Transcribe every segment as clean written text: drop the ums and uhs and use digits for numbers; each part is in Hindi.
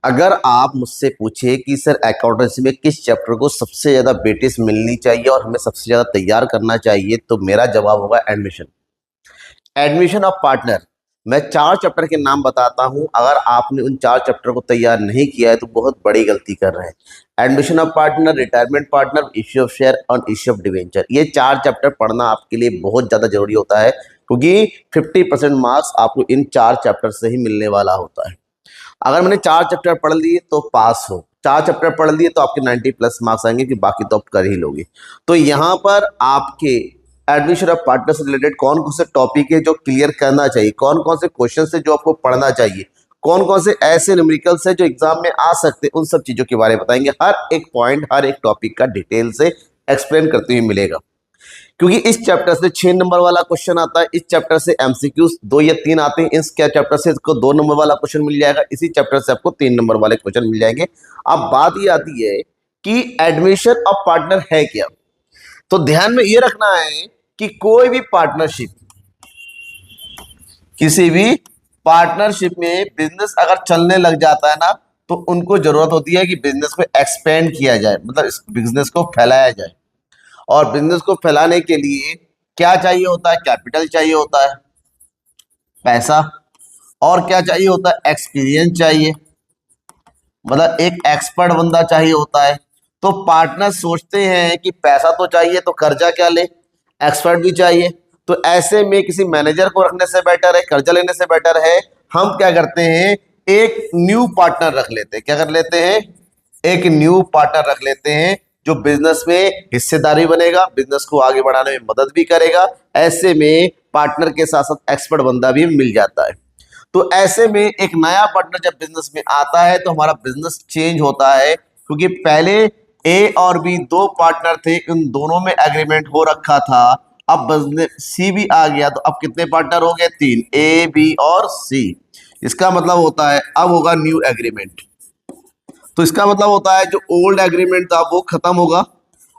अगर आप मुझसे पूछे कि सर अकाउंटेंसी में किस चैप्टर को सबसे ज्यादा वेटेज मिलनी चाहिए और हमें सबसे ज्यादा तैयार करना चाहिए, तो मेरा जवाब होगा एडमिशन। Admission of partner. मैं 4 चैप्टर के नाम बताता हूं, अगर आपने उन 4 चैप्टर को तैयार नहीं किया है तो बहुत बड़ी गलती कर रहे हैं। Admission of partner, retirement partner, issue of share और इश्यू ऑफ डिवेंचर। ये 4 चैप्टर पढ़ना आपके लिए बहुत ज्यादा जरूरी होता है, क्योंकि 50% मार्क्स आपको इन 4 चैप्टर से ही मिलने वाला होता है। अगर मैंने 4 चैप्टर पढ़ लिए तो पास हो, 4 चैप्टर पढ़ लिए तो आपके 90+ मार्क्स आएंगे, कि बाकी तो आप कर ही लोगे। तो यहाँ पर आपके एडमिशन ऑफ पार्टनर से रिलेटेड कौन कौन से टॉपिक है जो क्लियर करना चाहिए, कौन कौन से क्वेश्चन है जो आपको पढ़ना चाहिए, कौन कौन से ऐसे न्यूमेरिकल्स है जो एग्जाम में आ सकते हैं, उन सब चीजों के बारे में बताएंगे। हर एक पॉइंट, हर एक टॉपिक का डिटेल से एक्सप्लेन करते हुए मिलेगा, क्योंकि इस चैप्टर से 6 नंबर वाला क्वेश्चन आता है, इस चैप्टर से एमसीक्यूज 2 या 3 आते हैं, इस क्या चैप्टर से इसको 2 नंबर वाला क्वेश्चन मिल जाएगा, इसी चैप्टर से आपको 3 नंबर वाले क्वेश्चन मिल जाएंगे। अब बात ये आती है कि एडमिशन ऑफ पार्टनर है क्या। तो ध्यान में ये रखना है कि कोई भी पार्टनरशिप, किसी भी पार्टनरशिप में बिजनेस अगर चलने लग जाता है ना, तो उनको जरूरत होती है कि बिजनेस को एक्सपेंड किया जाए, मतलब इस बिजनेस को फैलाया जाए। और बिजनेस को फैलाने के लिए क्या चाहिए होता है? कैपिटल चाहिए होता है, पैसा। और क्या चाहिए होता है? एक्सपीरियंस चाहिए, मतलब एक एक्सपर्ट बंदा चाहिए होता है। तो पार्टनर सोचते हैं कि पैसा तो चाहिए तो कर्जा क्या ले, एक्सपर्ट भी चाहिए। तो ऐसे में किसी मैनेजर को रखने से बेटर है, कर्जा लेने से बेटर है, हम क्या करते हैं, एक न्यू पार्टनर रख लेते हैं। क्या कर लेते हैं? एक न्यू पार्टनर रख लेते हैं, जो बिजनेस में हिस्सेदारी बनेगा, बिजनेस को आगे बढ़ाने में मदद भी करेगा। ऐसे में पार्टनर के साथ साथ एक्सपर्ट बंदा भी मिल जाता है। तो ऐसे में एक नया पार्टनर जब बिजनेस में आता है तो हमारा बिजनेस चेंज होता है, क्योंकि पहले ए और बी 2 पार्टनर थे, उन दोनों में एग्रीमेंट हो रखा था। अब बिजनेस सी भी आ गया, तो अब कितने पार्टनर हो गए? 3, ए बी और सी। इसका मतलब होता है अब होगा न्यू एग्रीमेंट। तो इसका मतलब होता है जो ओल्ड एग्रीमेंट था वो खत्म होगा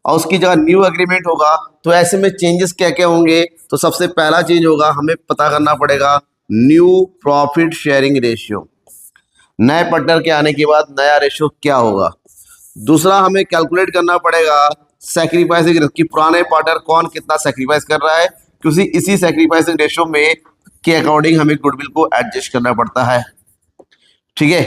और उसकी जगह न्यू एग्रीमेंट होगा। तो ऐसे में चेंजेस क्या क्या होंगे? तो सबसे पहला चेंज होगा, हमें पता करना पड़ेगा न्यू प्रॉफिट शेयरिंग रेशियो। नए पार्टनर के आने के बाद नया रेशियो क्या होगा। दूसरा, हमें कैलकुलेट करना पड़ेगा सैक्रिफाइसिंग रेशियो, कि पुराने पार्टनर कौन कितना सैक्रिफाइस कर रहा है, क्योंकि इसी सैक्रिफाइसिंग रेशियो में के अकॉर्डिंग हमें गुडविल को एडजस्ट करना पड़ता है। ठीक है।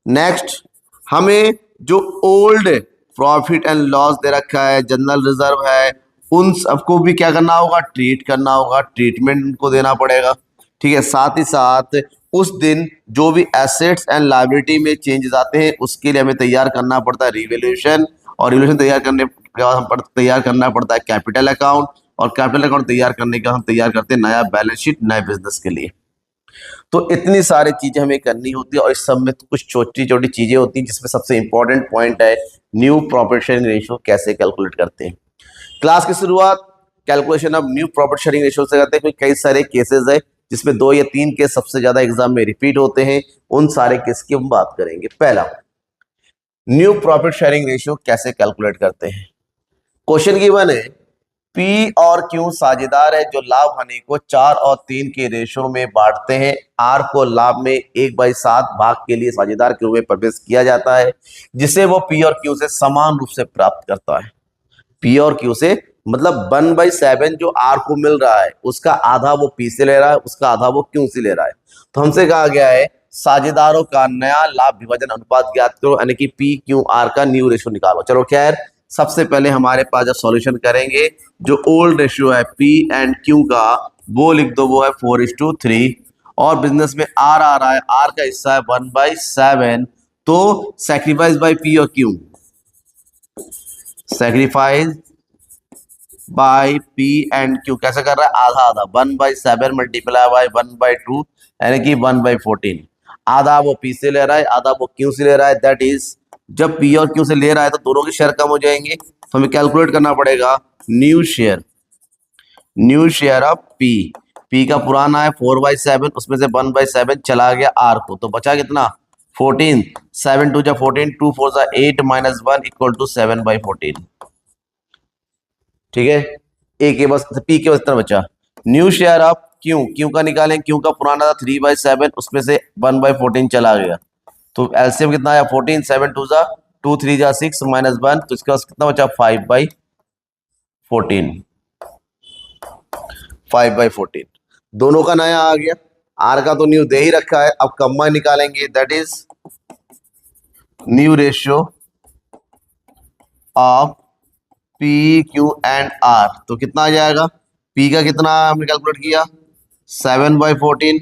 नेक्स्ट, हमें जो ओल्ड प्रॉफिट एंड लॉस दे रखा है, जनरल रिजर्व है, उन सबको भी क्या करना होगा? ट्रीट करना होगा, ट्रीटमेंट उनको देना पड़ेगा। ठीक है। साथ ही साथ उस दिन जो भी एसेट्स एंड लायबिलिटी में चेंजेस आते हैं उसके लिए हमें तैयार करना पड़ता है रिवैल्यूएशन, और रिवैल्यूएशन तैयार करने के बाद हम तैयार करना पड़ता है कैपिटल अकाउंट, और कैपिटल अकाउंट तैयार करने के बाद हम तैयार करते हैं नया बैलेंस शीट नए बिजनेस के लिए। तो इतनी सारी चीजें हमें करनी होती है, और इस सब में कुछ छोटी छोटी चीजें होती हैं, जिसमें सबसे इंपॉर्टेंट पॉइंट है न्यू प्रॉफिट शेयरिंग रेशियो कैसे कैलकुलेट करते हैं। क्लास की शुरुआत calculation of new profit sharing ratio से करते हैं, क्योंकि कई सारे केसेस है जिसमें 2 या 3 केस सबसे ज्यादा एग्जाम में रिपीट होते हैं। उन सारे केस की हम बात करेंगे। पहला, न्यू प्रॉफिट शेयरिंग रेशियो कैसे कैलकुलेट करते हैं। क्वेश्चन गिवन है, पी और क्यू साझेदार है जो लाभ हानि को 4 और 3 के रेशो में बांटते हैं। आर को लाभ में 1/7 भाग के लिए साझेदार के रूप में प्रवेश किया जाता है, जिसे वो पी और क्यू से समान रूप से प्राप्त करता है। पी और क्यू से मतलब 1/7 जो आर को मिल रहा है, उसका आधा वो पी से ले रहा है, उसका आधा वो क्यू से ले रहा है। तो हमसे कहा गया है साझेदारों का नया लाभ विभाजन अनुपात ज्ञात करो, यानी कि पी क्यू आर का न्यू रेशो निकालो। चलो खैर, सबसे पहले हमारे पास जब सॉल्यूशन करेंगे, जो ओल्ड रेशियो है पी एंड क्यू का वो लिख दो, वो है 4:3। और बिजनेस में आर आ रहा है, आर का हिस्सा है 1/7। तो सैक्रिफाइस बाय पी और Q, sacrifice by P and Q कैसे कर रहा है? आधा आधा, 1/7 मल्टीप्लाई बाय 1/2, यानी कि 1/14। आधा वो पी से ले रहा है, आधा वो क्यू से ले रहा है। दैट इज, जब पी और क्यू से ले रहा है तो दोनों के शेयर कम हो जाएंगे, तो हमें कैलकुलेट करना पड़ेगा new share. New share of P, P का पुराना है 4/7, उसमें से 1/7 चला गया आर को, तो बचा कितना? 14। 7 2 14, 2 4 8 -1 = 7/14। ठीक है। ए के बस, पी के बस इतना बचा। न्यू शेयर ऑफ क्यों, क्यों का निकालें, क्यों का पुराना था 3/7, उसमें से 1/14 चला गया, तो एलसीएम कितना आया 14, 7 2 जा 2 3 जा 6 -1, तो इसके पास कितना बचा 5/14, 5/14 दोनों का नया आ गया। आर का तो न्यू दे ही रखा है, अब कंबाइन निकालेंगे, that is new ratio of P Q and R, तो कितना आ जाएगा, पी का कितना हमने कैलकुलेट किया 7/14,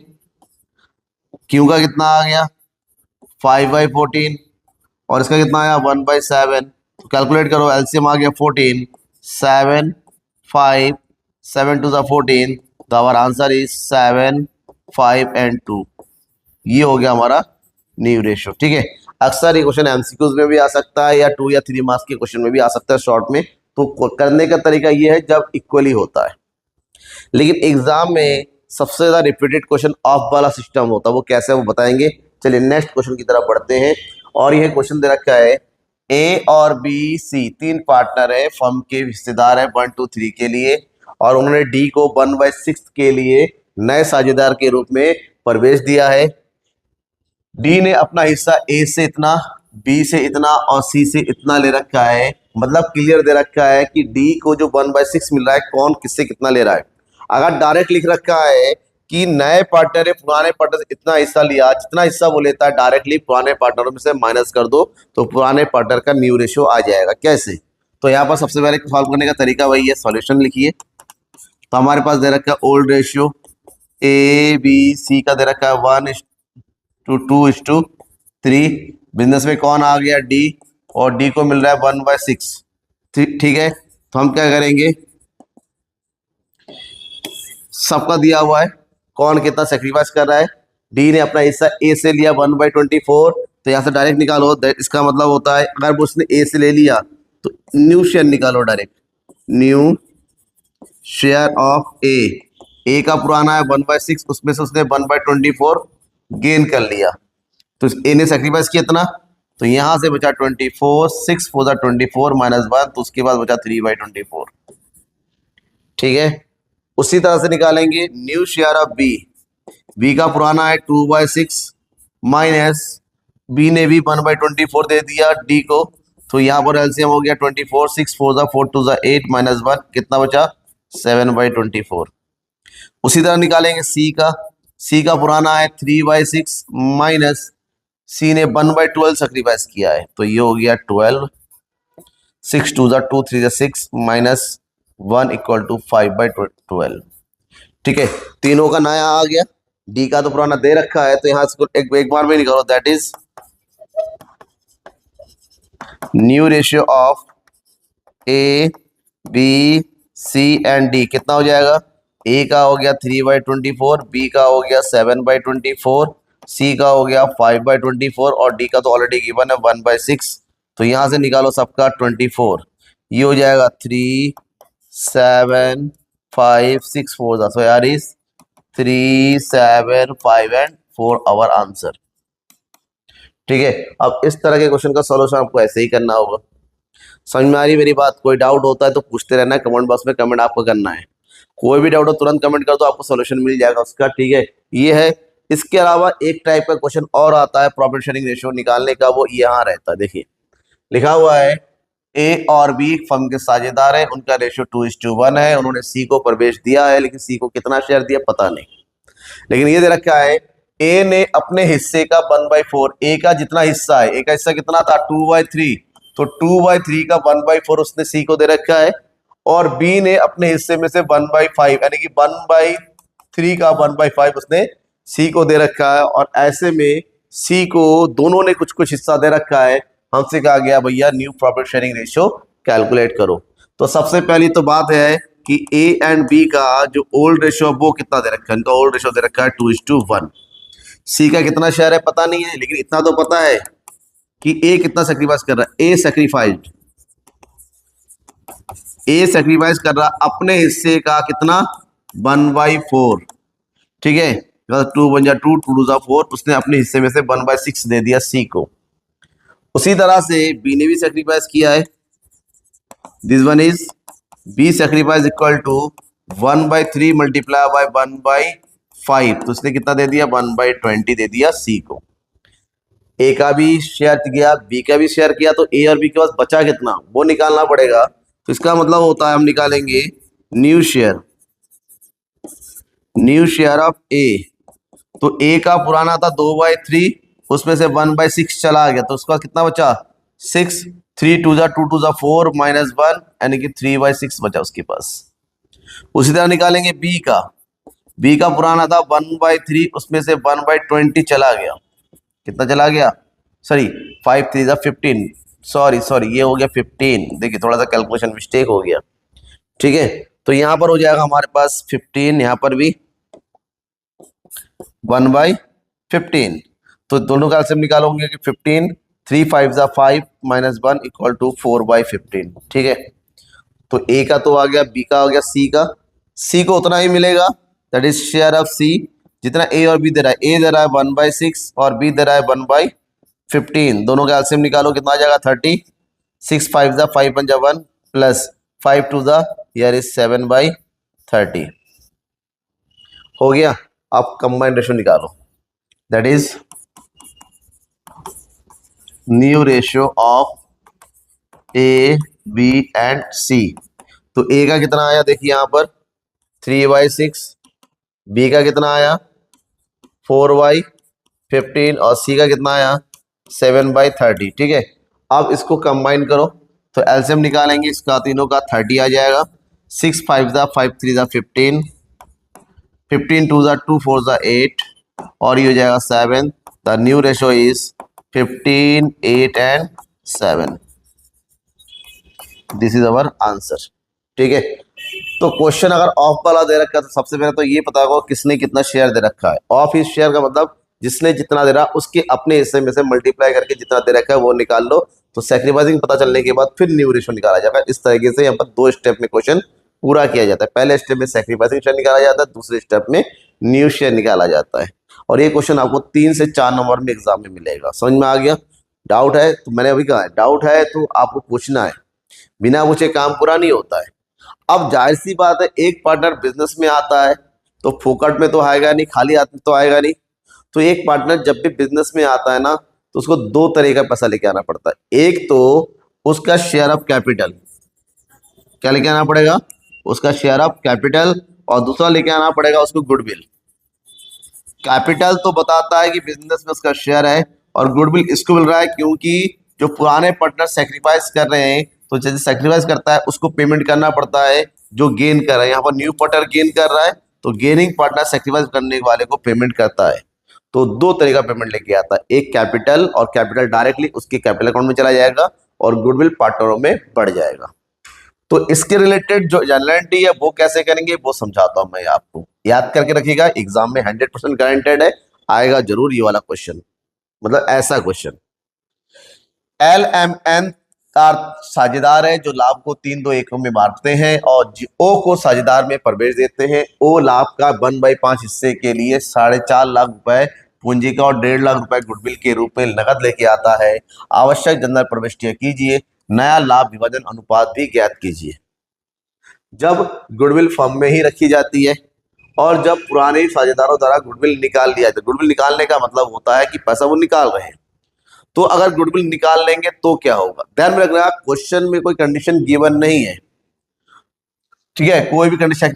क्यू का कितना आ गया 5/14 और इसका कितना आया 1/7, तो कैलकुलेट करो, एलसीएम आ गया 14, 7 5 7 2 14, तो हमारा आंसर इज 7 5 एंड 2, ये हो गया हमारा न्यू रेशियो। ठीक है, अक्सर ये क्वेश्चन एमसीक्यूज में भी आ सकता है या 2 या 3 मार्क्स के क्वेश्चन में भी आ सकता है शॉर्ट में, तो करने का तरीका ये है जब इक्वली होता है। लेकिन एग्जाम में सबसे ज्यादा रिपीटेड क्वेश्चन ऑफ वाला सिस्टम होता है, वो कैसे है वो बताएंगे। चलिए नेक्स्ट क्वेश्चन की तरफ बढ़ते हैं, और यह क्वेश्चन दे रखा है ए और बी सी तीन पार्टनर है, फर्म के हिस्सेदार है 1 2 3 के लिए, और उन्होंने डी को 1/6 के लिए नए साझेदार के रूप में प्रवेश दिया है। डी ने अपना हिस्सा ए से इतना, बी से इतना और सी से इतना ले रखा है, मतलब क्लियर दे रखा है कि डी को जो 1/6 मिल रहा है कौन किससे कितना ले रहा है। अगर डायरेक्ट लिख रखा है कि नए पार्टनर ने पुराने पार्टनर से इतना हिस्सा लिया, जितना हिस्सा वो लेता है डायरेक्टली पुराने पार्टनरों में से माइनस कर दो, तो पुराने पार्टनर का न्यू रेशियो आ जाएगा। कैसे, तो यहाँ पर सबसे पहले सॉल्व करने का तरीका वही है, सॉल्यूशन लिखिए। तो हमारे पास दे रखा है old ratio A B C का दे रखा है 1:2:3, बिजनेस में कौन आ गया डी, और डी को मिल रहा है 1/6। ठीक है, तो हम क्या करेंगे, सबका दिया हुआ है कौन कितना सेक्रीफाइस कर रहा है। डी ने अपना हिस्सा ए से लिया 1/24, तो यहाँ से डायरेक्ट निकालो, इसका मतलब होता है अगर उसने ए से ले लिया तो न्यू शेयर निकालो डायरेक्ट, न्यू शेयर ऑफ ए का पुराना है 1/6, उसमें से उसने 1/24 गेन कर लिया, तो ए ने सेक्रीफाइस किया इतना, तो यहां से बचा 24, 6 4 24 -1, तो उसके बाद बचा 3/24। ठीक है, उसी तरह से निकालेंगे new share of B, B का पुराना है 2/6 माइनस बी ने भी 1/24 दे दिया डी को, तो यहाँ पर एलसीएम हो गया 24, 6 4 4 2 8 -1, कितना बचा 7/24। उसी तरह निकालेंगे सी का, सी का पुराना है 3/6 माइनस सी ने 1/12 सेक्रीफाइस किया है, तो ये हो गया 12, 6 2 2 3 6 -1 = 5/12। ठीक है, तीनों का नया आ गया, डी का तो पुराना दे रखा है, तो यहां से एक बार में निकालो, that is new ratio of A B C and D, कितना हो जाएगा, ए का हो गया 3/24, बी का हो गया 7/24, सी का हो गया 5/24 और डी का तो ऑलरेडी गिवन है 1/6, तो यहां से निकालो सबका 24, ये हो जाएगा 3 7 5 6 4, so यार इज 3 7 5 एंड 4 आवर आंसर। ठीक है, अब इस तरह के क्वेश्चन का सॉल्यूशन आपको ऐसे ही करना होगा। समझ में आ रही मेरी बात, कोई डाउट होता है तो पूछते रहना है, कमेंट बॉक्स में कमेंट आपको करना है, कोई भी डाउट हो तुरंत कमेंट कर दो, आपको सॉल्यूशन मिल जाएगा उसका। ठीक है, ये है। इसके अलावा एक टाइप का क्वेश्चन और आता है प्रॉफिट शेयरिंग रेशियो निकालने का, वो यहाँ रहता है, देखिए लिखा हुआ है ए और बी फर्म के साझेदार है, उनका रेशियो 2:1 है, उन्होंने सी को प्रवेश दिया है, लेकिन सी को कितना शेयर दिया पता नहीं, लेकिन ये दे रखा है ए ने अपने हिस्से का 1/4, ए का जितना हिस्सा है, ए का हिस्सा कितना था 2/3, तो 2/3 का 1/4 उसने सी को दे रखा है, और बी ने अपने हिस्से में से 1/5 यानी कि 1/3 का 1/5 उसने सी को दे रखा है, और ऐसे में सी को दोनों ने कुछ कुछ हिस्सा दे रखा है। हमसे कहा गया भैया new profit sharing ratio calculate करो। तो सबसे पहली तो बात है कि ए एंड बी का जो ओल्ड रेशियो वो कितना दे रखा है, इनका ओल्ड रेशियो दे रखा है 2:1। सी का कितना शेयर है पता नहीं है, लेकिन इतना तो पता है कि ए कितना सेक्रीफाइस कर रहा है, ए सेक्रीफाइस कर रहा अपने हिस्से का कितना 1/4। ठीक है, 2 1 जा 2 2 जा 4, उसने अपने हिस्से में से 1/6 दे दिया सी को। उसी तरह से बी ने भी सेक्रीफाइस किया है, this one is B sacrifice equal to 1/3 multiply by 1/5, तो इसने कितना दे दिया, 1/20 दे दिया सी को। ए का भी शेयर किया, बी का भी शेयर किया, तो ए और बी के पास बचा कितना वो निकालना पड़ेगा। तो इसका मतलब होता है हम निकालेंगे न्यू शेयर ऑफ ए। तो ए का पुराना था 2/3, उसमें से 1/6 चला गया, तो उसका कितना बचा 6, 3 2 जा 2 2 जा 4 -1 यानी कि 3/6 बचा उसके पास। उसी तरह निकालेंगे बी का पुराना था 1/3, उसमें से 1/20 चला गया, कितना चला गया, सॉरी 5 3 जा 15, सॉरी ये हो गया 15, देखिए थोड़ा सा कैलकुलेशन मिस्टेक हो गया, ठीक है। तो यहां पर हो जाएगा हमारे पास 15, यहां पर भी 1/15, तो दोनों का एलसीएम निकालोगे कि 15, 3 5 जा 5 -1 इक्वल टू 4/15, ठीक है। तो ए का तो आ गया, बी का आ गया, सी को उतना ही मिलेगा, दैट इज शेयर ऑफ सी, जितना ए और बी दे रहा है। ए दे रहा है 1/6 और बी दे रहा है 1/15, दोनों का एलसीएम निकालो कितना आ जाएगा 30, 6 5 जा 5 1 जा 1 प्लस 5 2 जा यार इज 7/30 हो गया। आप कंबाइंड रेशियो निकालो, that is new ratio of A B and C. तो ए का कितना आया देखिए यहां पर 3/6, बी का कितना आया 4/15 और सी का कितना आया 7/30, ठीक है। अब इसको कंबाइन करो तो एलसीएम निकालेंगे इसका, तीनों का 30 आ जाएगा। 6 5 जा 5 3 जा 15, 15 2 जा 2 4 जा 8 और ये हो जाएगा 7। The new ratio is 15 8 and 7। This is our answer, ठीक है। तो क्वेश्चन अगर ऑफ वाला दे रखा है तो सबसे पहले तो ये पता होगा किसने कितना शेयर दे रखा है। ऑफ इस शेयर का मतलब जिसने जितना दे रहा उसके अपने हिस्से में से मल्टीप्लाई करके जितना दे रखा है वो निकाल लो। तो सैक्रिफाइसिंग पता चलने के बाद फिर न्यू रेशो निकाला जाएगा। इस तरीके से यहाँ पर 2 स्टेप में क्वेश्चन पूरा किया जाता है। पहले स्टेप में सैक्रिफाइसिंग शेयर निकाला जाता है, दूसरे स्टेप में न्यू शेयर निकाला जाता है। और ये क्वेश्चन आपको 3 से 4 नंबर में एग्जाम में मिलेगा। समझ में आ गया? डाउट है तो मैंने अभी कहा है डाउट है तो आपको पूछना है, बिना पूछे काम पूरा नहीं होता है। अब जाहिर सी बात है एक पार्टनर बिजनेस में आता है तो फोकट में तो आएगा नहीं, खाली हाथ में तो आएगा नहीं। तो एक पार्टनर जब भी बिजनेस में आता है ना तो उसको 2 तरह का पैसा लेके आना पड़ता है। एक तो उसका शेयर ऑफ कैपिटल, क्या लेके आना पड़ेगा, उसका शेयर ऑफ कैपिटल, और दूसरा लेके आना पड़ेगा उसको गुडविल। कैपिटल तो बताता है कि बिजनेस में उसका शेयर है, और गुडविल इसको मिल रहा है क्योंकि जो पुराने पार्टनर सेक्रीफाइस कर रहे हैं तो जैसे सेक्रीफाइस करता है उसको पेमेंट करना पड़ता है जो गेन कर रहा है। यहाँ पर न्यू पार्टनर गेन कर रहा है तो गेनिंग पार्टनर सेक्रीफाइस करने वाले को पेमेंट करता है। तो 2 तरह का पेमेंट लेके आता है, एक कैपिटल, और कैपिटल डायरेक्टली उसके कैपिटल अकाउंट में चला जाएगा और गुडविल पार्टनरों में बढ़ जाएगा। तो इसके रिलेटेड जो जनरलिटी है वो कैसे करेंगे वो समझाता हूं मैं आपको, याद करके रखिएगा। एग्जाम में 100% गारंटेड है, आएगा जरूर ये वाला क्वेश्चन, मतलब ऐसा क्वेश्चन। LMN का साझेदार है जो लाभ को 3 2 1 में बांटते हैं और O को साझेदार में प्रवेश देते हैं। O लाभ का 1/5 हिस्से के लिए 4.5 लाख रुपए पूंजी का और 1.5 लाख रुपए गुडविल के रूप में नकद लेके आता है। आवश्यक जनरल प्रविष्टियां कीजिए, नया लाभ विभाजन अनुपात भी ज्ञात कीजिए। जब गुडविल फर्म में ही रखी जाती है और जब पुराने साझेदारों द्वारा गुडविल निकाल लिया जाता है, गुडविल निकालने का मतलब होता है कि पैसा वो निकाल रहे हैं, तो अगर गुडविल निकाल लेंगे तो क्या होगा। ध्यान में रखना क्वेश्चन में कोई कंडीशन गिवन नहीं है, ठीक है, कोई भी कंडीशन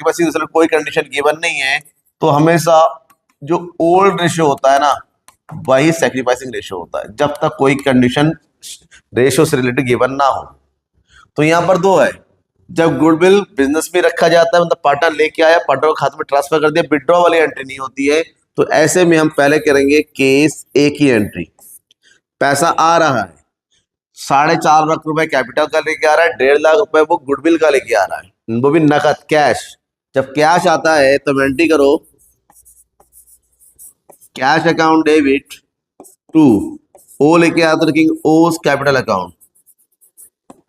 कोई कंडीशन गिवन नहीं है। तो हमेशा जो ओल्ड रेशियो होता है ना वही सैक्रिफाइसिंग रेशियो होता है, जब तक कोई कंडीशन रेशियो से रिलेटेड गिवन ना हो। तो यहाँ पर 2 है, जब गुडविल बिजनेस में रखा जाता है मतलब पार्टनर लेके आया, पार्टनर को खाते में ट्रांसफर कर दिया, विड्रॉ वाली एंट्री नहीं होती है। तो ऐसे में हम पहले करेंगे केस ए की एंट्री। पैसा आ रहा है 4.5 लाख रुपए कैपिटल का लेके आ रहा है, 1.5 लाख रुपए वो गुडविल का लेके आ रहा है, वो भी नकद कैश। जब कैश आता है तो एंट्री करो cash account debit to O लेके आता रखेंगे O's capital account,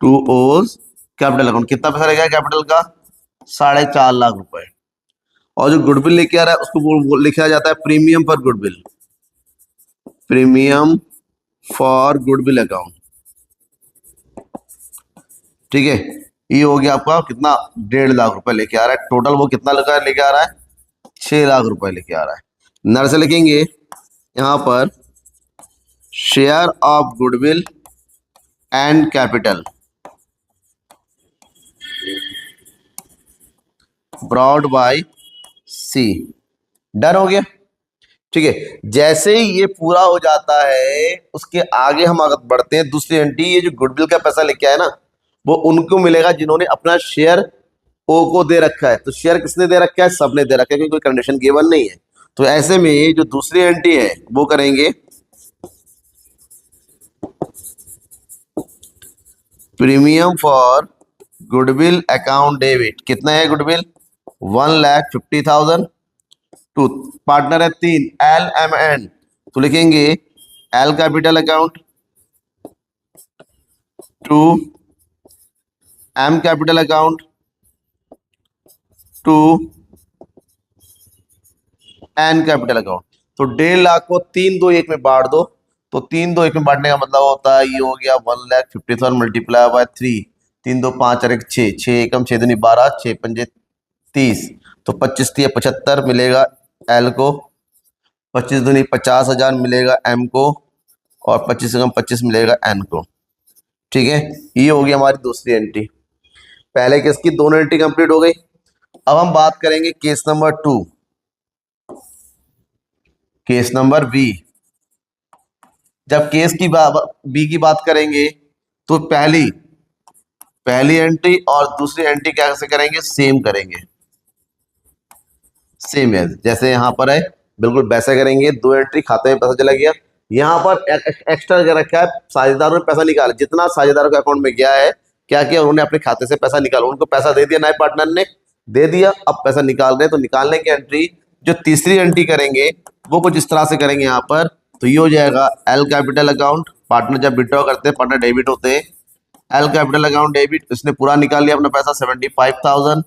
to O's capital account. कितना पैसा लगेगा कैपिटल का 4.5 लाख रुपए। और जो गुडविल लेके आ रहा है उसको लिखा जाता है premium for goodwill, premium for goodwill account, ठीक है। ये हो गया आपका कितना, 1.5 लाख रुपए लेके आ रहा है टोटल। वो कितना लेके आ रहा है, 6 लाख रुपए लेके आ रहा है। नर से लिखेंगे यहाँ पर share of goodwill and capital brought by C. Done हो गया। ठीक है, जैसे ही ये पूरा हो जाता है उसके आगे हम आगे बढ़ते हैं। दूसरी एंट्री, ये जो गुडविल का पैसा लेके आया ना, वो उनको मिलेगा जिन्होंने अपना शेयर ओ को दे रखा है। तो शेयर किसने दे रखा है, सबने दे रखा है, क्योंकि कोई कंडीशन गिवन नहीं है। तो ऐसे में जो दूसरी एंट्री है वो करेंगे premium for goodwill account debit. कितना है गुडविल, 1,50,000। टू पार्टनर है 3, LMN, तो लिखेंगे L capital account to M capital account to N capital account. तो 1.5 लाख को 3, 2, 1 में बांट दो। तो 3, 2, 1 में बांटने का मतलब होता है ये हो गया 1,50,000 मल्टीप्लाई बाय 3, 3, 2, 5 और 1 6, 6 एकम 6 दूनी 12, 6 पंजे 30, तो 25 3 75 मिलेगा एल को, 25 दूनी 50,000 मिलेगा एम को, और 25 एकम 25 मिलेगा एन को। ठीक है, ये होगी हमारी दूसरी एंट्री। पहले केस की दोनों एंट्री कंप्लीट हो गई। अब हम बात करेंगे case number 2, case number B. जब केस की बी की बात करेंगे तो पहली एंट्री और दूसरी एंट्री कैसे करेंगे, सेम करेंगे, सेम है जैसे यहाँ पर है, बिल्कुल वैसे करेंगे। 2 एंट्री, खाते में पैसा चला गया। यहाँ पर एक्स्ट्रा क्या रखा है, साझेदारों ने पैसा निकाला, जितना साझेदारों के अकाउंट में गया है, क्या किया उन्होंने, अपने खाते से पैसा निकाला, उनको पैसा दे दिया, नए पार्टनर ने दे दिया, अब पैसा निकाल रहे हैं। तो निकालने की एंट्री, जो तीसरी एंट्री करेंगे वो कुछ इस तरह से करेंगे यहाँ पर। तो ये हो जाएगा एल कैपिटल अकाउंट, पार्टनर जब विड्रॉ करते हैं पार्टनर डेबिट होते हैं, एल कैपिटल अकाउंट डेबिट, इसने पूरा निकाल लिया अपना पैसा 75,000।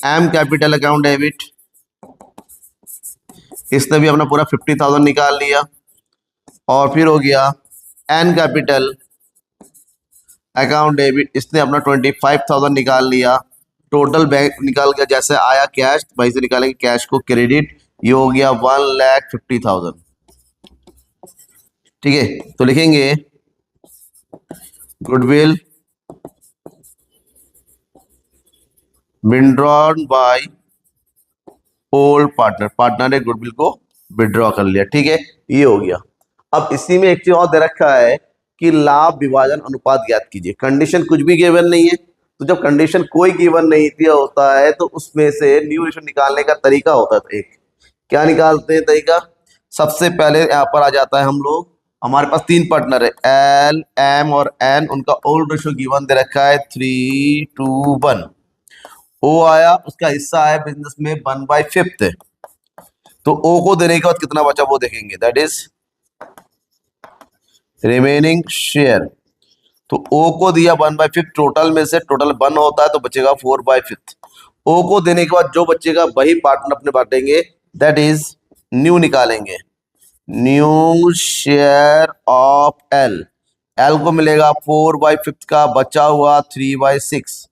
एम कैपिटल अकाउंट डेबिट, इसने भी अपना पूरा 50,000 निकाल लिया। और फिर हो गया एन कैपिटल अकाउंट डेबिट, इसने अपना 25,000 निकाल लिया। टोटल बैंक निकाल के जैसे आया कैश, वहीं से निकालेंगे कैश को क्रेडिट। ये हो गया 1,50,000। ठीक है, तो लिखेंगे goodwill withdrawn by old partner, partner ने गुडविल को विड्रॉ कर लिया। ठीक है, ये हो गया। अब इसी में एक चीज और दे रखा है कि लाभ विभाजन अनुपात ज्ञात कीजिए। कंडीशन कुछ भी गिवन नहीं है, तो जब कंडीशन कोई गिवन नहीं दिया होता है तो उसमें से न्यू रेशो निकालने का तरीका होता है। एक क्या निकालते हैं तरीका, सबसे पहले यहाँ पर आ जाता है, हम लोग हमारे पास 3 पार्टनर है एल एम और एन, उनका ओल्ड रेशो गिवन दे रखा है 3:1। ओ आया, उसका हिस्सा है बिजनेस में 1/5। तो ओ को देने के बाद कितना बचा वो देखेंगे, दैट इज रिमेनिंग शेयर। तो ओ को दिया 1/5, टोटल में से टोटल 1 होता है तो बचेगा 4/5। ओ को देने के बाद जो बचेगा वही पार्टनर अपने बांटेंगे, दैट इज न्यू निकालेंगे, new share of L. L को मिलेगा 4/5 का बचा हुआ 3/6,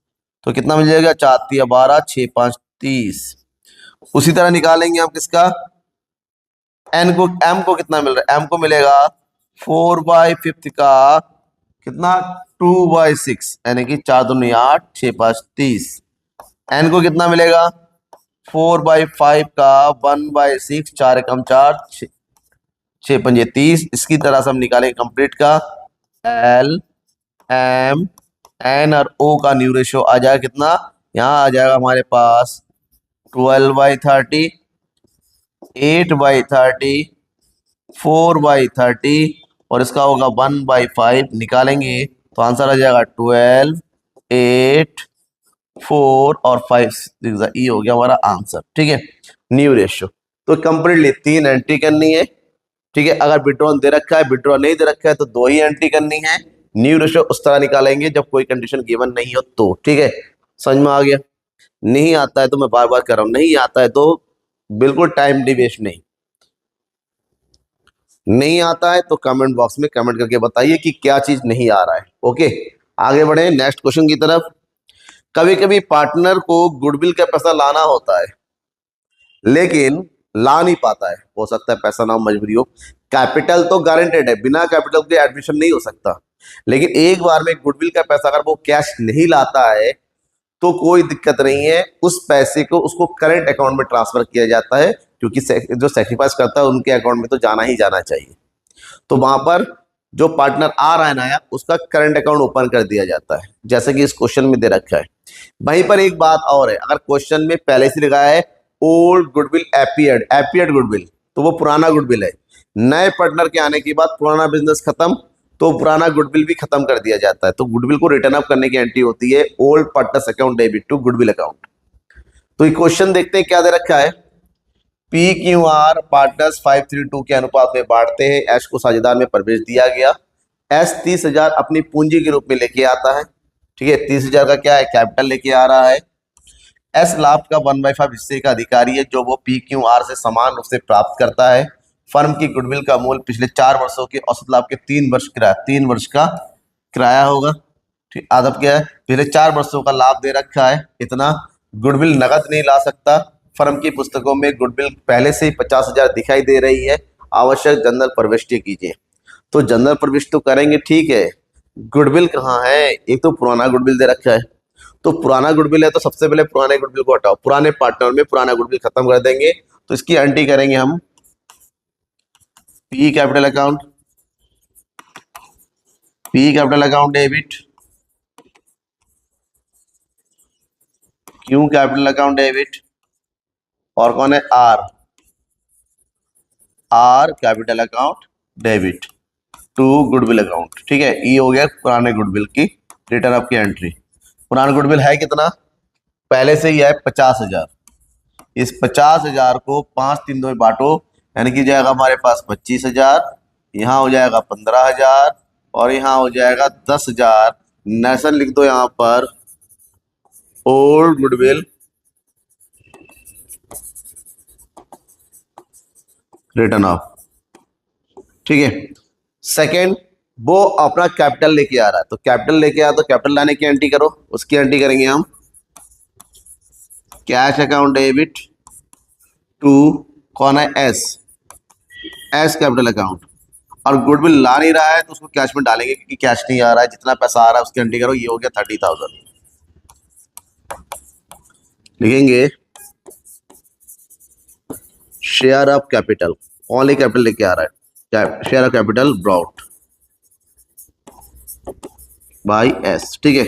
तो कितना मिल जाएगा, 4 3 12, 6 5 30। उसी तरह निकालेंगे हम किसका, एन को, एम को कितना मिल रहा है, एम को मिलेगा 4/5 का कितना 2/6, यानी कि 4 दूनी 8, 6 5 30। एन को कितना मिलेगा 4/5 का 1/6, 4 एकम 4, 6 पंजे 30। इसकी तरह से हम निकालेंगे कंप्लीट का एल एम एन और ओ का न्यू रेशियो आ जाएगा कितना, यहाँ आ जाएगा हमारे पास 12/30, 8/30, 4/30, और इसका होगा 1/5। निकालेंगे तो आंसर आ जाएगा 12, 8, 4 और 5। ये हो गया हमारा आंसर। ठीक है, न्यू रेशियो। तो कंप्लीटली 3 एंट्री करनी है। ठीक है, अगर विड्रॉन दे रखा है, विड्रॉ नहीं दे रखा है तो 2 ही एंट्री करनी है। न्यू रेशियो उस तरह निकालेंगे जब कोई कंडीशन गिवन नहीं हो तो। ठीक है, समझ में आ गया। नहीं आता है तो मैं बार बार कर रहा हूं, नहीं आता है तो बिल्कुल टाइम वेस्ट नहीं आता है तो कमेंट बॉक्स में कमेंट करके बताइए कि क्या चीज नहीं आ रहा है। ओके, आगे बढ़े नेक्स्ट क्वेश्चन की तरफ। कभी कभी पार्टनर को गुडविल का पैसा लाना होता है लेकिन ला नहीं पाता है, हो सकता है पैसा ना हो, मजबूरी हो। कैपिटल तो गारंटेड है, बिना कैपिटल के एडमिशन नहीं हो सकता, लेकिन एक बार में गुडविल का पैसा अगर वो कैश नहीं लाता है तो कोई दिक्कत नहीं है, उस पैसे को उसको करंट अकाउंट में ट्रांसफर किया जाता है, क्योंकि जो सेक्रीफाइस करता है उनके अकाउंट में तो जाना ही जाना चाहिए। तो वहां पर जो पार्टनर आ रहा है नया, उसका करंट अकाउंट ओपन कर दिया जाता है, जैसे कि इस क्वेश्चन में दे रखा है। वहीं पर एक बात और है, अगर क्वेश्चन में पहले से लिखा है old goodwill appeared, appeared goodwill, तो वो पुराना गुडविल है। नए पार्टनर के आने के बाद पुराना बिजनेस खत्म, तो पुराना गुडविल भी खत्म कर दिया जाता है। तो गुडविल को रिटर्न अप करने की एंट्री होती है old partners account debit to goodwill account. तो ये क्वेश्चन देखते हैं क्या दे रखा है। पी क्यू आर पार्टनर्स 5:3 के अनुपात में बांटते हैं। एस को साझेदार में प्रवेश दिया गया। एस 30,000 अपनी पूंजी के रूप में लेके आता है, ठीक है, 30,000 का क्या है, कैपिटल लेके आ रहा है। एस लाभ का 1/5 हिस्से का अधिकारी है, जो वो पी क्यू आर से समान रूप से प्राप्त करता है। फर्म की गुडविल का मूल्य पिछले 4 वर्षों के औसत लाभ के 3 वर्ष का किराया होगा। ठीक, आदत क्या है, पिछले 4 वर्षों का लाभ दे रखा है इतना। गुडविल नगद नहीं ला सकता। फर्म की पुस्तकों में गुडविल पहले से ही 50,000 दिखाई दे रही है। आवश्यक जनरल प्रविष्टि कीजिए। तो जनरल प्रविष्टि तो करेंगे, ठीक है, गुडविल कहाँ है, एक तो पुराना गुडविल दे रखा है। तो पुराना गुडविल है तो सबसे पहले पुराने गुडविल को हटाओ, पुराने पार्टनर में पुराना गुडविल खत्म कर देंगे। तो इसकी एंट्री करेंगे हम P capital account, P capital account debit, Q capital account debit, और कौन है R, R capital account debit to goodwill account. ठीक है, ये हो गया पुराने गुडविल की रिटर्न अप की एंट्री। पुराना गुडविल है कितना, पहले से ही है 50,000। इस 50,000 को 5 में बांटो, यानी कि जाएगा हमारे पास 25,000, यहाँ हो जाएगा 15,000 और यहाँ हो जाएगा 10,000। नेशन लिख दो यहाँ पर ओल्ड गुडविल रिटर्न ऑफ। ठीक है, सेकेंड, वो अपना कैपिटल लेके आ रहा है, तो कैपिटल लेके आया तो कैपिटल लाने की एंट्री करो, उसकी एंट्री करेंगे हम कैश अकाउंट डेबिट टू कौन है एस, एस कैपिटल अकाउंट। और गुडविल ला नहीं रहा है तो उसको कैश में डालेंगे, क्योंकि कैश नहीं आ रहा है, जितना पैसा आ रहा है उसकी एंट्री करो। ये हो गया 30,000, लिखेंगे share of capital, only capital लेके आ रहा है, share of capital brought by S. ठीक है,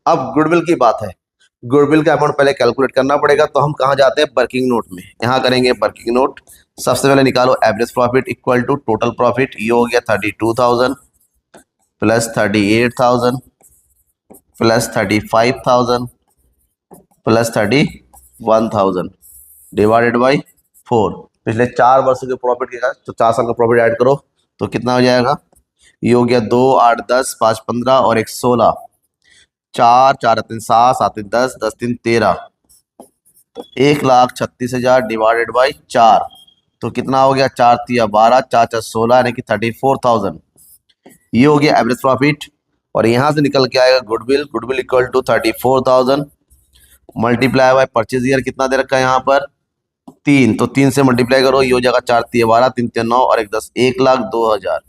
अब गुडविल की बात है। गुडविल का अमाउंट पहले कैलकुलेट करना पड़ेगा, तो हम कहाँ जाते हैं, वर्किंग नोट में। यहाँ करेंगे वर्किंग नोट। सबसे पहले निकालो average profit equal to total profit. ये हो गया 32,000 plus 38,000 plus 35,000 plus 31,000 divided by 4। पिछले 4 वर्षों के प्रॉफिट के साथ तो 4 साल का प्रॉफिट ऐड करो तो कितना हो जाएगा, ये हो गया 2, 8, 10, 5, 15 और 1, 16, 4, 4, 3, 7, 7, 10, 10, 3, 13, 1,36,000 डिवाइडेड बाई 4, तो कितना हो गया, 4, 3, 12, 4, 4, 16, यानी कि 34,000। ये हो गया एवरेज प्रॉफिट। और यहाँ से निकल के आएगा goodwill, goodwill equal to 34,000 multiply by purchase year कितना दे रखा है यहाँ पर 3, तो 3 से मल्टीप्लाई करो, ये हो जाएगा 4, 3, 12, 3, 3, 9 और 1, 10, 1,02,000।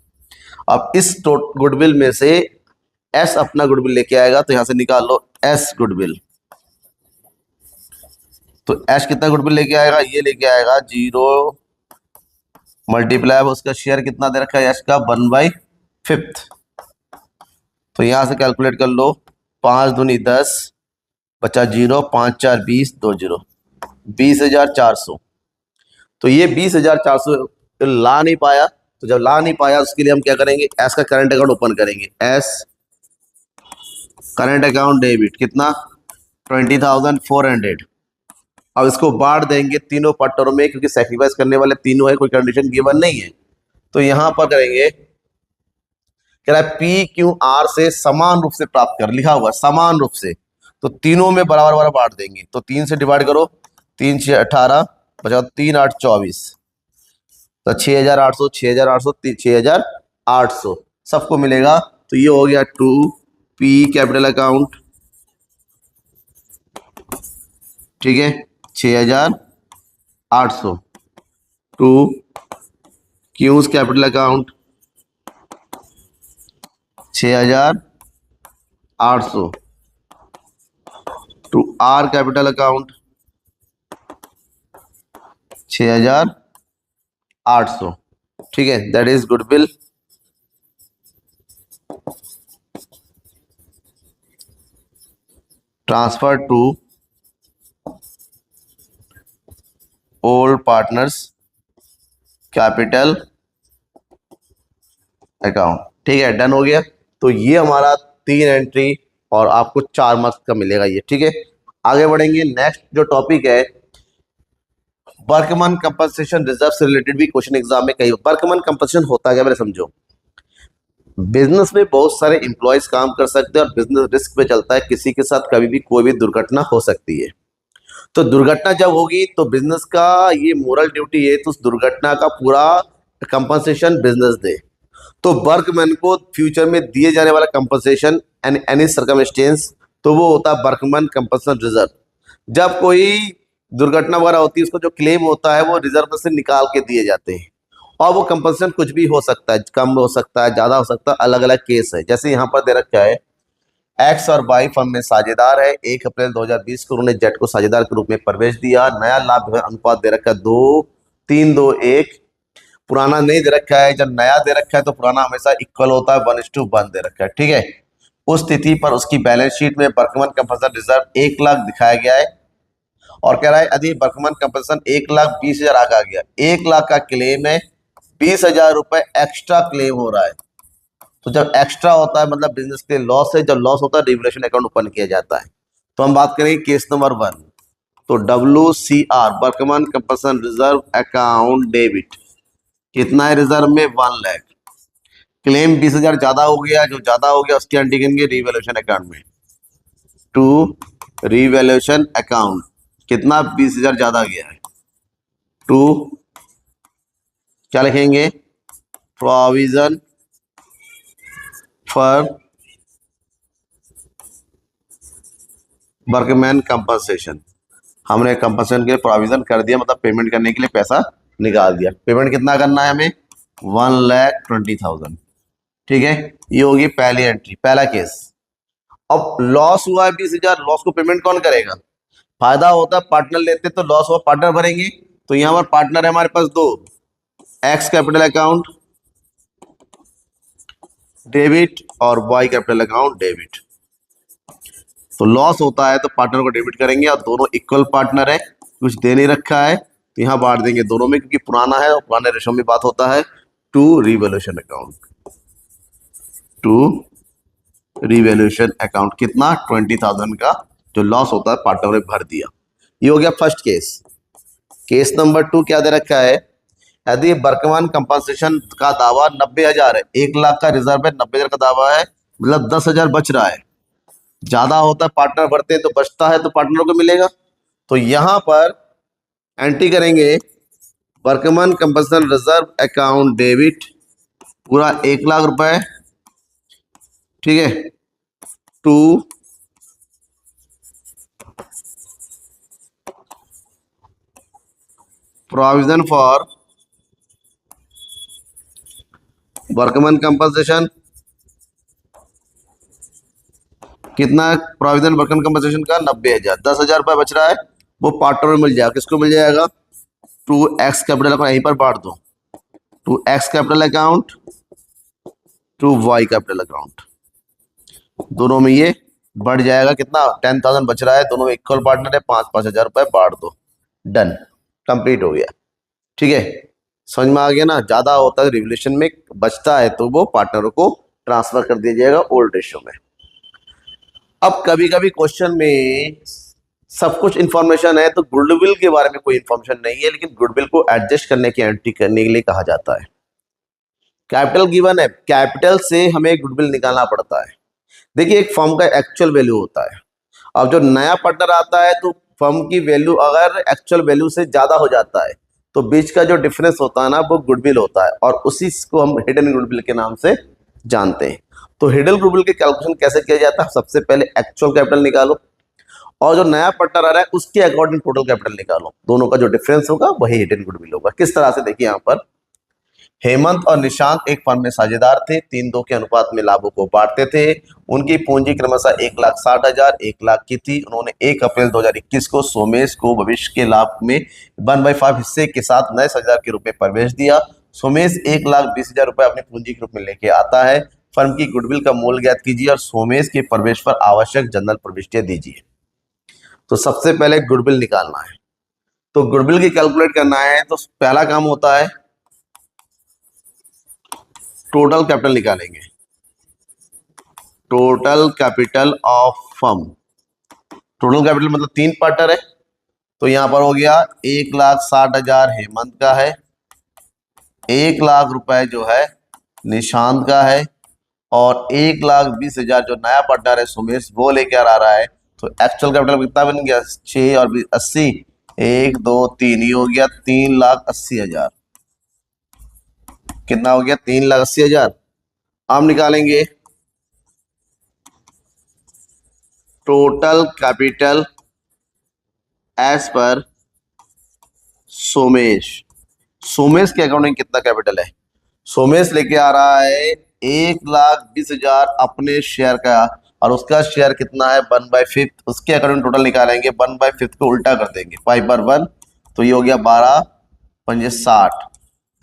अब इस गुडविल में से एस अपना गुडविल लेके आएगा, तो यहां से निकाल लो एस गुडविल। तो एस कितना गुडविल लेके आएगा, ये लेके आएगा 0 मल्टीप्लाई उसका शेयर कितना दे रखा है एस का 1/5। तो यहां से कैलकुलेट कर लो, 5 दूनी 10 बचा 0, 5, 4, 20, 2 0, 20,400। तो ये 20,400 ला नहीं पाया, तो जब ला नहीं पाया उसके लिए हम क्या करेंगे, एस का करंट अकाउंट ओपन करेंगे। एस करंट अकाउंट डेबिट कितना 20,400। अब इसको बांट देंगे तीनों पार्टनरों में, क्योंकि सैक्रिफाइस करने वाले तीनों है, कोई कंडीशन गिवन नहीं है। तो यहां पर करेंगे, कह रहा है पी क्यू आर से समान रूप से प्राप्त कर, लिखा हुआ समान रूप से, तो तीनों में बराबर बराबर बांट देंगे। तो 3 से डिवाइड करो, 3, 6, 18 बचा 3, 8, 24, तो 6,800 6,800 6,800 सबको मिलेगा। तो ये हो गया 2 पी कैपिटल अकाउंट, ठीक है, 6,800 to Q's capital account 6,800 to R capital account 6,800, ठीक है, that is goodwill. Transfer to old partners capital account, ठीक है, डन हो गया। तो ये हमारा 3 एंट्री और आपको 4 मार्क्स का मिलेगा ये, ठीक है। आगे बढ़ेंगे, नेक्स्ट जो टॉपिक है वर्कमैन कंपनसेशन रिजर्व से रिलेटेड भी क्वेश्चन एग्जाम में कई। वर्कमैन कंपनसेशन होता क्या, मेरे समझो। बिजनेस में बहुत सारे एम्प्लॉयज काम कर सकते हैं और बिजनेस रिस्क पे चलता है, किसी के साथ कभी भी कोई भी दुर्घटना हो सकती है। तो दुर्घटना जब होगी तो बिजनेस का ये मोरल ड्यूटी है तो उस दुर्घटना का पूरा कंपनसेशन बिजनेस दे। तो वर्कमैन को फ्यूचर में दिए जाने वाला कंपनसेशन एंड एनी सर्कमस्टेंस, तो वो होता है वर्कमैन कंपनसेशन रिजर्व। जब कोई दुर्घटना वगैरह होती है उसको जो क्लेम होता है वो रिजर्व में से निकाल के दिए जाते हैं और वो कंपनसेशन कुछ भी हो सकता है, कम हो सकता है, ज्यादा हो सकता है, अलग अलग केस है। जैसे यहाँ पर दे रखा है एक्स और वाई फर्म में साझेदार है, 1 अप्रैल 2020 को उन्होंने जेट को साझेदार के रूप में प्रवेश दिया। नया लाभ अनुपात दे रखा है 2:3:2:1। पुराना नहीं दे रखा है, जब नया दे रखा है तो पुराना हमेशा इक्वल होता है, 1:1 दे रखा है, ठीक है। उस स्थिति पर उसकी बैलेंस शीट में वर्कमैन कंपनसेशन रिजर्व 1 लाख दिखाया गया है और कह रहा है यदि वर्कमैन कंपनसेशन 1,20,000 आ गया, 1 लाख का क्लेम है, 20,000 रुपए एक्स्ट्रा क्लेम हो रहा है। तो जब एक्स्ट्रा होता है मतलब बिजनेस के लिए लॉस है, जब लॉस होता है रिवैल्यूएशन अकाउंट ओपन किया जाता है। तो हम बात करेंगे केस नंबर 1, तो WCR workman compensation reserve account debit, कितना है रिजर्व में, 1 लाख। क्लेम 20,000 ज्यादा हो गया, जो ज्यादा हो गया उसकी एंट्री करेंगे रिवैल्यूएशन अकाउंट में, टू रिवैल्यूएशन अकाउंट, कितना 20,000 ज्यादा गया है, टू क्या लिखेंगे, प्रोविजन फॉर वर्कमैन कंपनसेशन। हमने कंपनसेशन के लिए प्रोविजन कर दिया, मतलब पेमेंट करने के लिए पैसा निकाल दिया। पेमेंट कितना करना है हमें, 1,20,000, ठीक है। ये होगी पहली एंट्री, पहला केस। अब लॉस हुआ है 20,000, लॉस को पेमेंट कौन करेगा, फायदा होता है पार्टनर लेते तो लॉस हुआ पार्टनर भरेंगे। तो यहां पर पार्टनर है हमारे पास 2, एक्स कैपिटल अकाउंट डेबिट और वाई कैपिटल अकाउंट डेबिट। तो लॉस होता है तो पार्टनर को डेबिट करेंगे और दोनों इक्वल पार्टनर है, कुछ दे नहीं रखा है तो यहाँ बांट देंगे दोनों में, क्योंकि पुराना है और पुराने रेशो में बात होता है। To revaluation account, to revaluation account, कितना 20,000 का जो लॉस होता है पार्टनर ने भर दिया। ये हो गया फर्स्ट केस। केस नंबर 2 क्या दे रखा है, यदि वर्कमैन कंपनसेशन का दावा 90,000 है, 1 लाख का रिजर्व है, 90,000 का दावा है, मतलब 10,000 बच रहा है, ज्यादा होता है पार्टनर भरते हैं तो बचता है तो पार्टनर को मिलेगा। तो यहां पर एंट्री करेंगे workman compensation reserve account debit, पूरा 1 लाख रुपए, ठीक है, to provision for workman compensation, कितना प्रोविजन वर्कमैन कंपनसेशन का 90,000, 10,000 रुपए बच रहा है, वो पार्टनर में मिल जाएगा। किसको मिल जाएगा, टू एक्स कैपिटल अकाउंट, यहीं पर बांट दो, to X capital account to Y capital account, दोनों में ये बढ़ जाएगा, कितना 10,000 बच रहा है, दोनों में इक्वल पार्टनर है, 5,000 रुपए बांट दो, डन, कंप्लीट हो गया, ठीक है। समझ में आ गया ना, ज्यादा होता है रिवैल्यूएशन में, बचता है तो वो पार्टनर को ट्रांसफर कर दिया जाएगा ओल्ड रेशियो में। अब कभी कभी क्वेश्चन में सब कुछ इंफॉर्मेशन है तो गुडविल के बारे में कोई इंफॉर्मेशन नहीं है, लेकिन गुडविल को एडजस्ट करने की एंट्री करने के लिए कहा जाता है। कैपिटल गिवन है, कैपिटल से हमें गुडविल निकालना पड़ता है। देखिए एक फर्म का एक्चुअल वैल्यू होता है, अब जो नया पार्टनर आता है तो फर्म की वैल्यू अगर एक्चुअल वैल्यू से ज्यादा हो जाता है तो बीच का जो डिफरेंस होता है ना वो गुडविल होता है, और उसी को हम हिडन गुडविल के नाम से जानते हैं। तो हिडन गुडविल के कैलकुलेशन कैसे किया जाता है? सबसे पहले एक्चुअल कैपिटल निकालो और जो नया पार्टनर आ रहा है उसके अकॉर्डिंग टोटल कैपिटल निकालो, दोनों का जो डिफरेंस होगा वही हिडन गुडविल होगा। किस तरह से? देखिए यहाँ पर हेमंत और निशांत एक फर्म में साझेदार थे, 3-2 के अनुपात में लाभों को बांटते थे। उनकी पूंजी क्रमशः 1,60,000, 1 लाख की थी। उन्होंने 1 अप्रैल 2021 को सोमेश को भविष्य के लाभ में 1/5 हिस्से के साथ नए साझेदार के रूप में प्रवेश दिया। सोमेश 1,20,000 रुपए अपनी पूंजी के रूप में लेके आता है। फर्म की गुडविल का मूल्य ज्ञात कीजिए और सोमेश के प्रवेश पर आवश्यक जनरल प्रविष्टियां दीजिए। तो सबसे पहले गुडविल निकालना है, तो गुडविल की कैलकुलेट करना है। तो पहला काम होता है टोटल कैपिटल निकालेंगे, total capital of firm. Total capital मतलब 3 पार्टनर है, तो यहां पर हो गया 1,60,000 हेमंत का है, 1 लाख रुपए जो है निशांत का है और 1,20,000 जो नया पार्टनर है सुमेश वो लेके आ रहा है। तो एक्चुअल कैपिटल कितना बन गया? 6 और 80, 1 2 3, ये हो गया 3,80,000। कितना हो गया? 3,80,000। हम निकालेंगे total capital as per Somesh. Somesh के अकाउंटिंग कितना कैपिटल है? सोमेश लेके आ रहा है 1,20,000 अपने शेयर का और उसका शेयर कितना है? 1/5। उसके अकॉर्डिंग टोटल निकालेंगे, 1/5 को उल्टा कर देंगे 5/1, तो ये हो गया 12×5 = 60।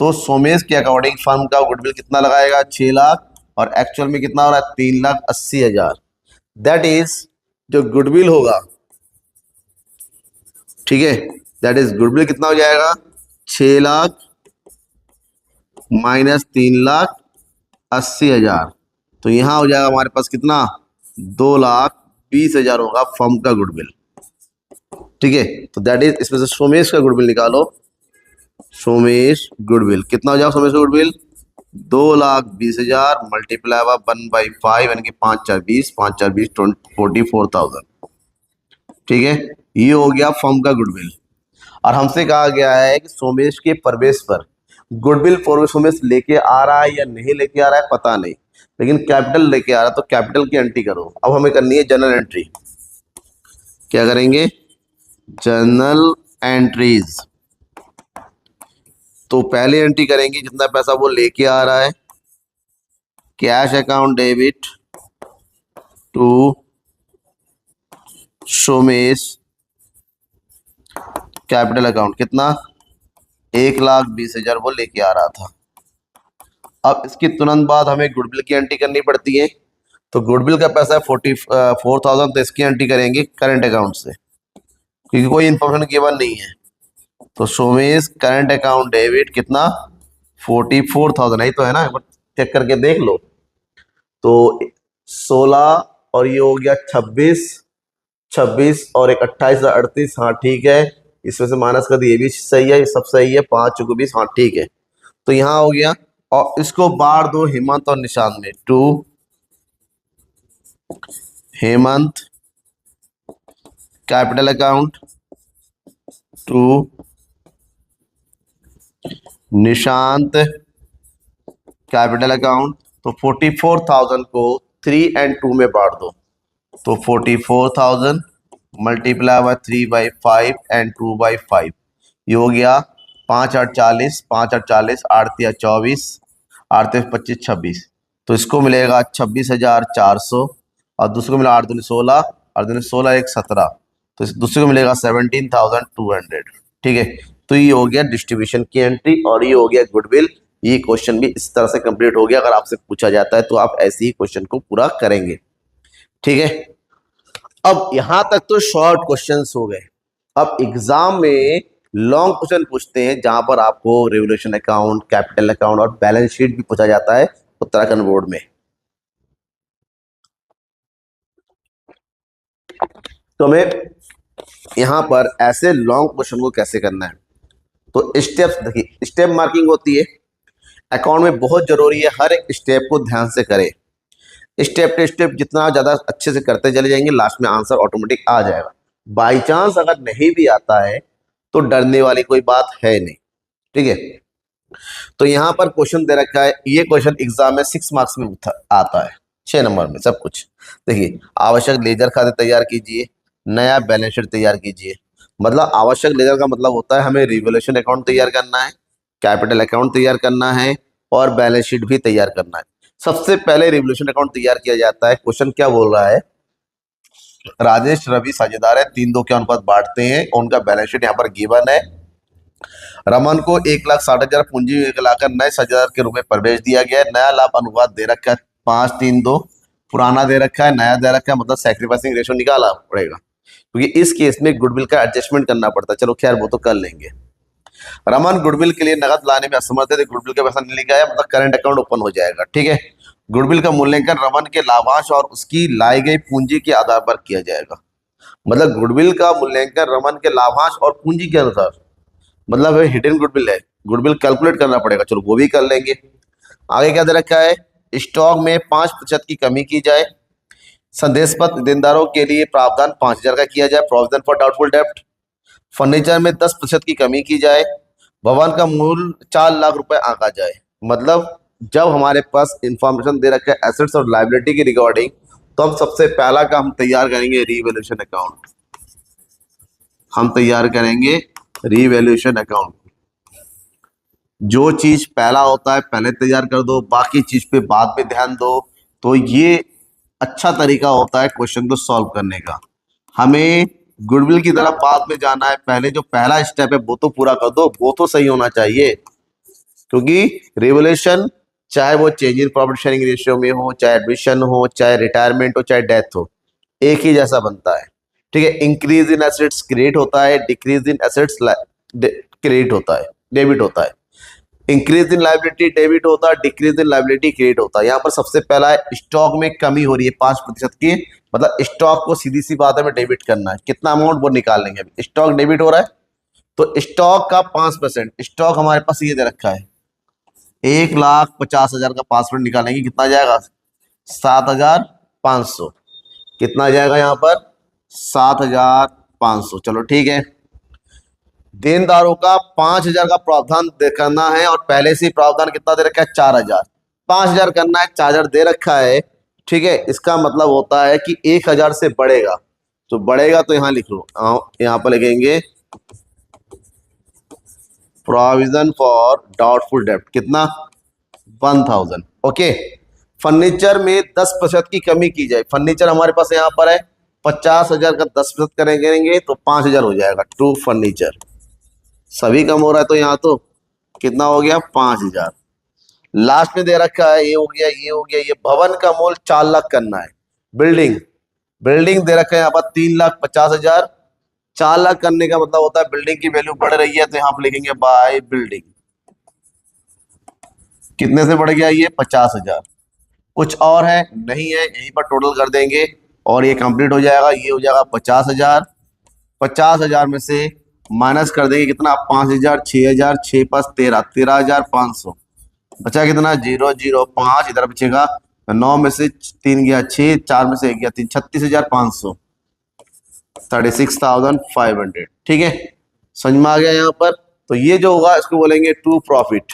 तो सोमेश के अकॉर्डिंग फर्म का गुडविल कितना लगाएगा? 6 लाख और एक्चुअल में कितना हो रहा है? 3,80,000। दैट इज जो गुडविल होगा, ठीक है, दैट इज गुडविल कितना हो जाएगा? 6 लाख माइनस 3,80,000। तो यहां हो जाएगा हमारे पास कितना? 2,20,000 होगा फर्म का गुडविल। ठीक है, तो दैट इज, इसमें से सोमेश का गुडविल निकालो। सोमेश गुडविल कितना हो जाएगा? सोमेश का गुडविल 2,20,000 मल्टीप्लाई 1/5 यानी कि 5×4 = 20, 5×4 = 44,000। ठीक है, ये हो गया फर्म का गुडविल। और हमसे कहा गया है कि सोमेश के प्रवेश पर गुडविल फॉर सोमेश लेके आ रहा है या नहीं लेके आ रहा है पता नहीं, लेकिन कैपिटल लेके आ रहा है, तो कैपिटल की एंट्री करो। अब हमें करनी है जनरल एंट्री। क्या करेंगे? General entries. तो पहले एंट्री करेंगे जितना पैसा वो लेके आ रहा है, cash account debit to Somesh capital account, कितना? 1,20,000 वो लेके आ रहा था। अब इसके तुरंत बाद हमें गुडविल की एंट्री करनी पड़ती है। तो गुडविल का पैसा है 44,000, तो इसकी एंट्री करेंगे करंट अकाउंट से क्योंकि कोई इंफॉर्मेशन गिवन नहीं है। तो सोमेश करंट अकाउंट डेबिट कितना? 44,000 ही तो है ना, एक बार चेक करके देख लो। तो 16 और ये हो गया 26, 26 और एक 28 38, हाँ ठीक है। इसमें से माइनस कर दिए, ये भी सही है, ये सब सही है। 5×4 = 20, हाँ ठीक है। तो यहाँ हो गया और इसको बार दो हेमंत और निशांत में। To Hemant capital account to Nishant capital account. तो 44,000 को 3 और 2 में बांट दो। तो 44,000 मल्टीप्लाई 3/5 और 2/5, ये हो गया 5×8 = 40, 5×8 = 40, 8×3 = 24, 8×3 = 25, 26। तो इसको मिलेगा 26,400 और दूसरे को मिला 8×2 = 16 और 16 1 17, तो इस दूसरे को मिलेगा 17,200। ठीक है, तो ये हो गया डिस्ट्रीब्यूशन की एंट्री और ये हो गया गुडविल। ये क्वेश्चन भी इस तरह से कंप्लीट हो गया। अगर आपसे पूछा जाता है तो आप ऐसे ही क्वेश्चन को पूरा करेंगे। ठीक है, अब यहां तक तो शॉर्ट क्वेश्चंस हो गए। अब एग्जाम में लॉन्ग क्वेश्चन पूछते हैं जहां पर आपको रेवल्यूशन अकाउंट, कैपिटल अकाउंट और बैलेंस शीट भी पूछा जाता है उत्तराखंड बोर्ड में। तो हमें यहां पर ऐसे लॉन्ग क्वेश्चन को कैसे करना है, तो स्टेप्स देखिए, स्टेप मार्किंग होती है अकाउंट में, बहुत जरूरी है। हर एक स्टेप को ध्यान से करें। स्टेप टू स्टेप जितना ज्यादा अच्छे से करते चले जाएंगे, लास्ट में आंसर ऑटोमेटिक आ जाएगा। बाई चांस अगर नहीं भी आता है तो डरने वाली कोई बात है नहीं। ठीक है, तो यहां पर क्वेश्चन दे रखा है, ये क्वेश्चन एग्जाम में 6 मार्क्स में आता है। 6 नंबर में सब कुछ। देखिए, आवश्यक लेजर खाते तैयार कीजिए, नया बैलेंस शीट तैयार कीजिए। मतलब आवश्यक लेजर का मतलब होता है हमें रिवोल्यूशन अकाउंट तैयार करना है, कैपिटल अकाउंट तैयार करना है और बैलेंस शीट भी तैयार करना है। सबसे पहले रिवोल्यूशन अकाउंट तैयार किया जाता है। क्वेश्चन क्या बोल रहा है, राजेश रवि साझेदार है, 3-2 के अनुपात बांटते हैं, उनका बैलेंस शीट यहाँ पर गिवन है। रमन को 1,60,000 पूंजी लाकर नए साझेदार के रूप में प्रवेश दिया गया है। नया लाभ अनुपात दे रखा है 5-3-2, पुराना दे रखा है, नया दे रखा है, मतलब सैक्रिफाइसिंग रेशो निकालना पड़ेगा क्योंकि इस केस में गुडविल का एडजस्टमेंट करना पड़ता है। चलो खैर वो तो कर लेंगे। रमन गुडविल के लिए नगद लाने में असमर्थ है तो गुडविल का पैसा नहीं लेके आया, मतलब करंट अकाउंट ओपन हो जाएगा। ठीक है, गुडविल का मूल्यांकन रमन के लाभांश और उसकी लाई गई पूंजी के आधार पर किया जाएगा। मतलब गुडविल का मूल्यांकन रमन के लाभांश और पूंजी के अनुसार, मतलब हिडन गुडविल है, गुडविल कैलकुलेट करना पड़ेगा। चलो वो भी कर लेंगे। आगे क्या दे रखा है, स्टॉक में 5% की कमी की जाए, संदेश पत्र देनदारों के लिए प्रावधान 5,000 का किया जाए, प्रोविजन फॉर डाउटफुल डेब्ट। फर्नीचर में 10% की कमी की जाए, भवन का मूल्य 4 लाख रुपए आंका जाए। मतलब जब हमारे पास इंफॉर्मेशन दे रखा है एसेट्स और लायबिलिटी की रिगार्डिंग, तो हम सबसे पहला काम तैयार करेंगे रीवैल्यूएशन अकाउंट। हम तैयार करेंगे रीवैल्यूएशन अकाउंट। जो चीज पहला होता है पहले तैयार कर दो, बाकी चीज पे बाद में ध्यान दो। तो ये अच्छा तरीका होता है क्वेश्चन को सॉल्व करने का। हमें गुडविल की तरफ बाद में जाना है, पहले जो पहला स्टेप है वो तो पूरा कर दो, वो तो सही होना चाहिए। क्योंकि रिवोल्यूशन चाहे वो change in profit sharing ratio में हो, चाहे एडमिशन हो, चाहे रिटायरमेंट हो, चाहे डेथ हो, एक ही जैसा बनता है। ठीक है, इंक्रीज इन एसेट्स क्रिएट होता है, डिक्रीज इन एसेट्स क्रिएट होता है, डेबिट होता है। इंक्रीज इन लाइबिलिटी डेबिट होता है, डिक्रीज इन लाइबिलिटी क्रिएट होता है। यहाँ पर सबसे पहला है स्टॉक में कमी हो रही है 5% की, मतलब स्टॉक को सीधी सी बात है में डेबिट करना है। कितना अमाउंट वो निकाल लेंगे। अभी स्टॉक डेबिट हो रहा है तो स्टॉक का 5%, स्टॉक हमारे पास ये दे रखा है 1,50,000 का 5% निकालेंगे, कितना जाएगा 7,500। कितना जाएगा यहाँ पर 7,500। चलो ठीक है, देनदारों का 5,000 का प्रावधान करना है और पहले से ही प्रावधान कितना दे रखा है 4,000। 5,000 करना है, 4,000 दे रखा है। ठीक है, इसका मतलब होता है कि 1,000 से बढ़ेगा, तो बढ़ेगा तो यहां लिख लो, यहां पर लिखेंगे प्रोविजन फॉर डाउटफुल डेब्ट, कितना 1,000। ओके, फर्नीचर में 10% की कमी की जाए। फर्नीचर हमारे पास यहाँ पर है 50,000 का 10% करेंगे तो 5,000 हो जाएगा। टू फर्नीचर सभी कम हो रहा है तो यहाँ तो कितना हो गया 5,000। लास्ट में दे रखा है ये हो गया, ये हो गया, ये भवन का मूल्य 4 लाख करना है। बिल्डिंग, बिल्डिंग दे रखा है यहाँ पर 3,50,000। 4 लाख करने का मतलब होता है बिल्डिंग की वैल्यू बढ़ रही है, तो यहाँ पर लिखेंगे बाय बिल्डिंग। कितने से बढ़ गया ये 50,000। कुछ और है नहीं है, यहीं पर टोटल कर देंगे और ये कंप्लीट हो जाएगा। ये हो जाएगा 50,000। 50,000 में से माइनस कर देंगे कितना 5,000, 6,000, 6×5 13, 13,500। बचा कितना 005, इधर बचेगा 9 में से 3 गया 6, 4 में से 1 गया 3, 36,500, 36,500। ठीक है, समझ में आ गया यहाँ पर। तो ये जो होगा इसको बोलेंगे टू प्रॉफिट।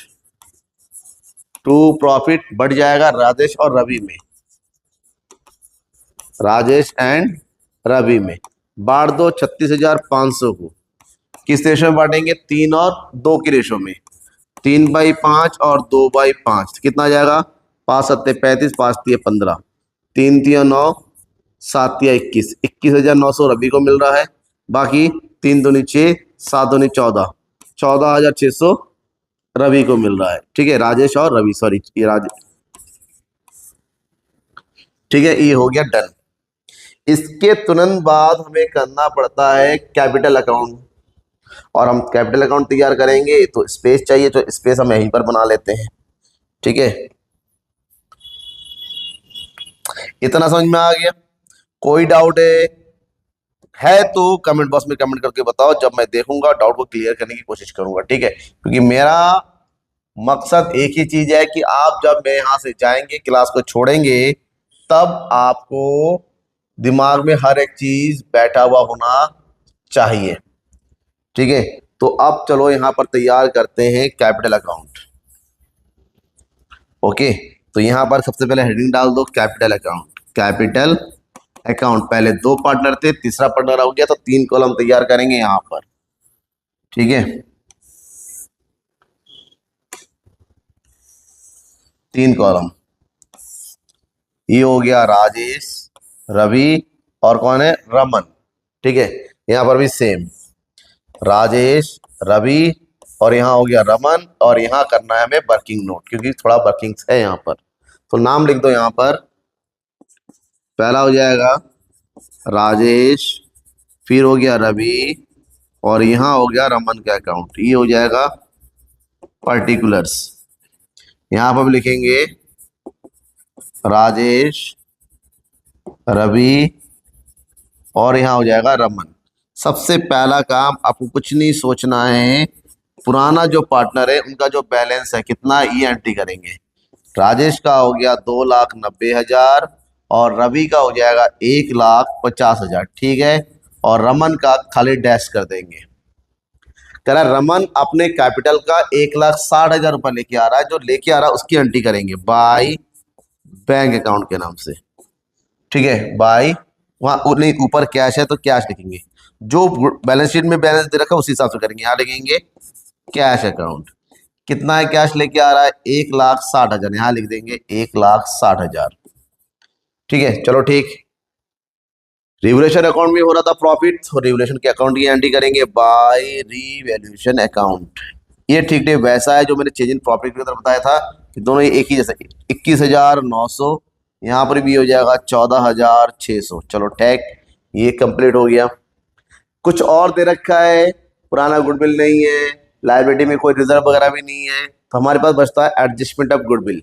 टू प्रॉफिट बढ़ जाएगा राजेश और रवि में, राजेश एंड रवि में। बांट दो 36,500 को, किस रेशो में बांटेंगे 3 और 2 की रेशो में, 3/5 और 2/5। कितना जाएगा 5 7 35, 5 3 15, 3 3 9, 7 3 21, 21,900 रवि को मिल रहा है। बाकी 3 दूनी 6, 7 दूनी 14, 14,600 रवि को मिल रहा है। ठीक है, राजेश और रवि, सॉरी ये राजेश। ठीक है, ये हो गया डन। इसके तुरंत बाद हमें करना पड़ता है कैपिटल अकाउंट, और हम कैपिटल अकाउंट तैयार करेंगे तो स्पेस चाहिए, तो स्पेस हम यहीं पर बना लेते हैं। ठीक है, इतना समझ में आ गया। कोई डाउट है तो कमेंट बॉक्स में कमेंट करके बताओ, जब मैं देखूंगा डाउट को क्लियर करने की कोशिश करूंगा। ठीक है, क्योंकि मेरा मकसद एक ही चीज है कि आप जब मैं यहां से जाएंगे क्लास को छोड़ेंगे तब आपको दिमाग में हर एक चीज बैठा हुआ होना चाहिए। ठीक है, तो अब चलो यहां पर तैयार करते हैं कैपिटल अकाउंट। ओके, तो यहाँ पर सबसे पहले हेडिंग डाल दो कैपिटल अकाउंट। कैपिटल अकाउंट, पहले 2 पार्टनर थे, तीसरा पार्टनर हो गया तो 3 कॉलम तैयार करेंगे यहाँ पर। ठीक है, 3 कॉलम। ये हो गया राजेश, रवि और कौन है, रमन। ठीक है, यहाँ पर भी सेम, राजेश, रवि और यहाँ हो गया रमन, और यहाँ करना है हमें वर्किंग नोट क्योंकि थोड़ा वर्किंग्स है यहाँ पर। तो नाम लिख दो यहाँ पर, पहला हो जाएगा राजेश, फिर हो गया रवि और यहाँ हो गया रमन का अकाउंट। ये हो जाएगा पर्टिकुलर्स। यहाँ पर भी लिखेंगे राजेश, रवि और यहाँ हो जाएगा रमन। सबसे पहला काम आपको कुछ नहीं सोचना है, पुराना जो पार्टनर है उनका जो बैलेंस है कितना, ये एंट्री करेंगे। राजेश का हो गया 2,90,000 और रवि का हो जाएगा 1,50,000। ठीक है, और रमन का खाली डैश कर देंगे। कह रहा है रमन अपने कैपिटल का 1,60,000 रुपये लेके आ रहा है, जो लेके आ रहा है उसकी एंट्री करेंगे बाय बैंक अकाउंट के नाम से। ठीक है, बाय, वहाँ नहीं ऊपर कैश है तो कैश लिखेंगे, जो बैलेंस शीट में बैलेंस दे रखा है उसी हिसाब से करेंगे। यहाँ लिखेंगे कैश अकाउंट, कितना है कैश लेके आ रहा है 1,60,000, यहाँ लिख देंगे 1,60,000। ठीक है, चलो ठीक। रिवोल्यूशन अकाउंट में हो रहा था प्रॉफिट, तो रिवोल्यूशन के अकाउंट की एंट्री करेंगे बाय रिवोल्यूशन अकाउंट। ये ठीक है वैसा है जो मैंने चेंज इन प्रॉफिट की तरफ बताया था कि दोनों ये एक ही जैसा। 21,900, यहाँ पर भी हो जाएगा 14,600। चलो ठीक, ये कंप्लीट हो गया। कुछ और दे रखा है, पुराना गुडविल नहीं है, लायबिलिटी में कोई रिजर्व वगैरह भी नहीं है, तो हमारे पास बचता है एडजस्टमेंट ऑफ गुडविल।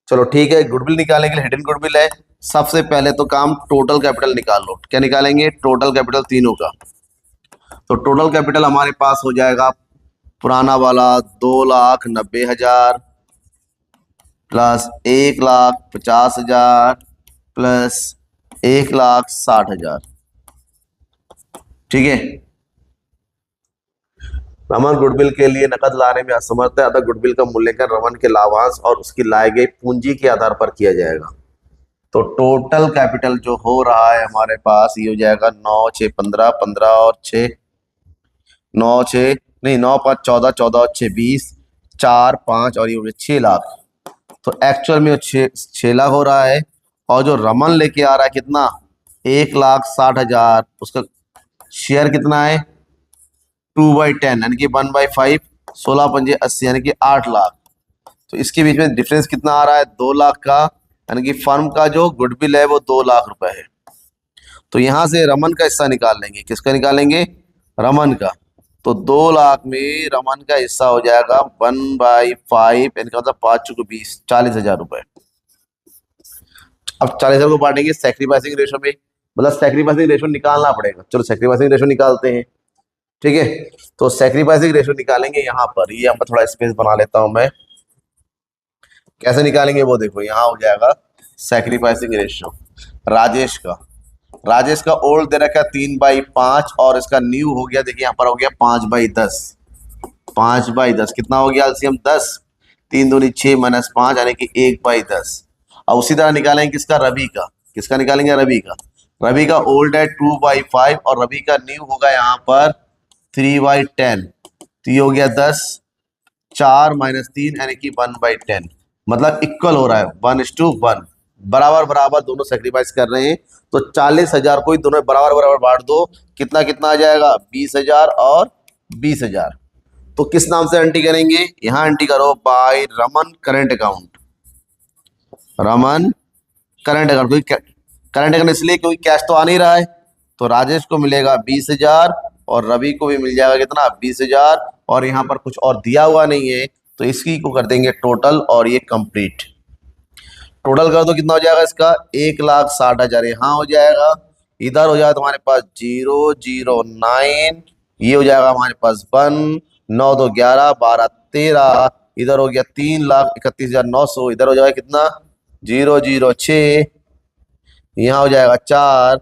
चलो ठीक है, गुडविल निकालने के लिए हिडन गुडविल है। सबसे पहले तो काम टोटल कैपिटल निकाल लो। क्या निकालेंगे, टोटल कैपिटल तीनों का। तो टोटल कैपिटल हमारे पास हो जाएगा पुराना वाला 2,90,000 प्लस 1,50,000 प्लस 1,60,000। ठीक है, रमन गुडविल के लिए नकद लाने में असमर्थ है, अतः गुडविल का मूल्यांकन रमन के लाभांश और उसकी लाई गई पूंजी के आधार पर किया जाएगा। तो टोटल कैपिटल जो हो रहा है हमारे पास ये हो जाएगा 9, 6, 15, 15 और 6, 9, 6 नहीं 9, 5, 14, 14 और 6, 20, 4, 5 और ये हो गया 6 लाख। तो एक्चुअल में 6 लाख हो रहा है, और जो रमन लेके आ रहा है कितना, 1,60,000, उसका शेयर कितना है 2/10 यानी कि 1/5, 16 पंजे 80 यानी कि 8 लाख। तो इसके बीच में डिफरेंस कितना आ रहा है 2 लाख का, यानी कि फर्म का जो गुडविल है वो 2 लाख रुपए है। तो यहां से रमन का हिस्सा निकाल लेंगे। किसका निकालेंगे, रमन का। तो 2 लाख में रमन का हिस्सा हो जाएगा 1/5 यानी कि मतलब 5 चुके 20, 40,000 रुपए। अब 40,000 को बांटेंगे सैक्रिफाइसिंग रेशो में, मतलब सैक्रिफाइसिंग रेशो निकालना पड़ेगा। चलो सैक्रिफाइसिंग रेशो निकालते हैं। ठीक है, तो सैक्रिफाइसिंग रेशो निकालेंगे यहाँ पर। ये मैं थोड़ा स्पेस बना लेता हूं मैं। कैसे निकालेंगे वो देखो, यहाँ हो जाएगा सैक्रिफाइसिंग रेशो राजेश का ओल्ड दे रखा है 3/5 और इसका न्यू हो गया, देखिए यहाँ पर हो गया 5/10। 5/10 कितना हो गया एलसीएम 10, 3 दूनी 6 माइनस 5 यानी कि 1/10। और उसी तरह निकालेंगे किसका, रवि का। किसका निकालेंगे, रवि का ओल्ड है 2/5 और रवि का न्यू होगा यहाँ पर 3/10। तो ये हो गया 10, 4 माइनस 3 यानी कि 1/10, मतलब इक्वल हो रहा है 1:1, बराबर बराबर दोनों सेक्रीफाइस कर रहे हैं। तो 40,000 को ही दोनों बराबर बराबर बांट दो, कितना कितना आ जाएगा 20,000 और 20,000। तो किस नाम से एंट्री करेंगे, यहां एंट्री करो by Raman current account. Raman current account, क्योंकि करंट अकाउंट इसलिए क्योंकि कैश तो आ नहीं रहा है। तो राजेश को मिलेगा 20,000 और रवि को भी मिल जाएगा कितना 20,000, और यहाँ पर कुछ और दिया हुआ नहीं है तो इसकी को कर देंगे टोटल और ये कंप्लीट। टोटल कर दो कितना हो जाएगा इसका 1,60,000 यहाँ हो जाएगा, इधर हो जाएगा तुम्हारे पास 009, ये हो जाएगा हमारे पास 1, 9 2 11, 12 13, इधर हो गया 3,31,900, इधर हो जाएगा कितना 006, यहाँ हो जाएगा 4,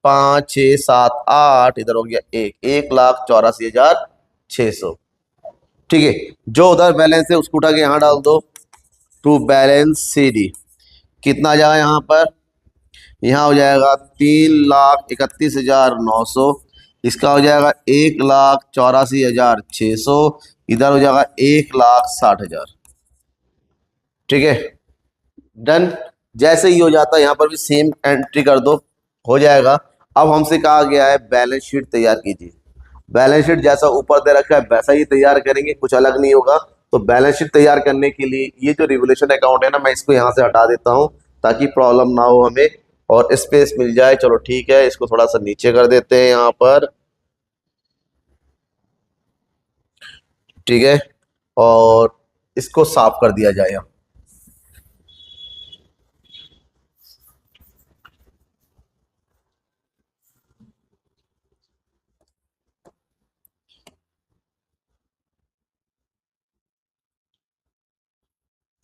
5, 6, 7, 8, इधर हो गया 1,84,600। ठीक है, जो उधर बैलेंस है उसको उठा के यहाँ डाल दो टू बैलेंस CD। कितना आ जाएगा यहाँ पर? यहाँ हो जाएगा 3,31,900। इसका हो जाएगा 1,84,600। इधर हो जाएगा 1,60,000। ठीक है, डन। जैसे ही हो जाता है यहाँ पर भी सेम एंट्री कर दो, हो जाएगा। अब हमसे कहा गया है बैलेंस शीट तैयार कीजिए। बैलेंस शीट जैसा ऊपर दे रखा है वैसा ही तैयार करेंगे, कुछ अलग नहीं होगा। तो बैलेंस शीट तैयार करने के लिए ये जो रिवोल्यूशन अकाउंट है ना, मैं इसको यहाँ से हटा देता हूँ ताकि प्रॉब्लम ना हो हमें और स्पेस मिल जाए। चलो ठीक है, इसको थोड़ा सा नीचे कर देते हैं यहाँ पर। ठीक है, और इसको साफ कर दिया जाएगा।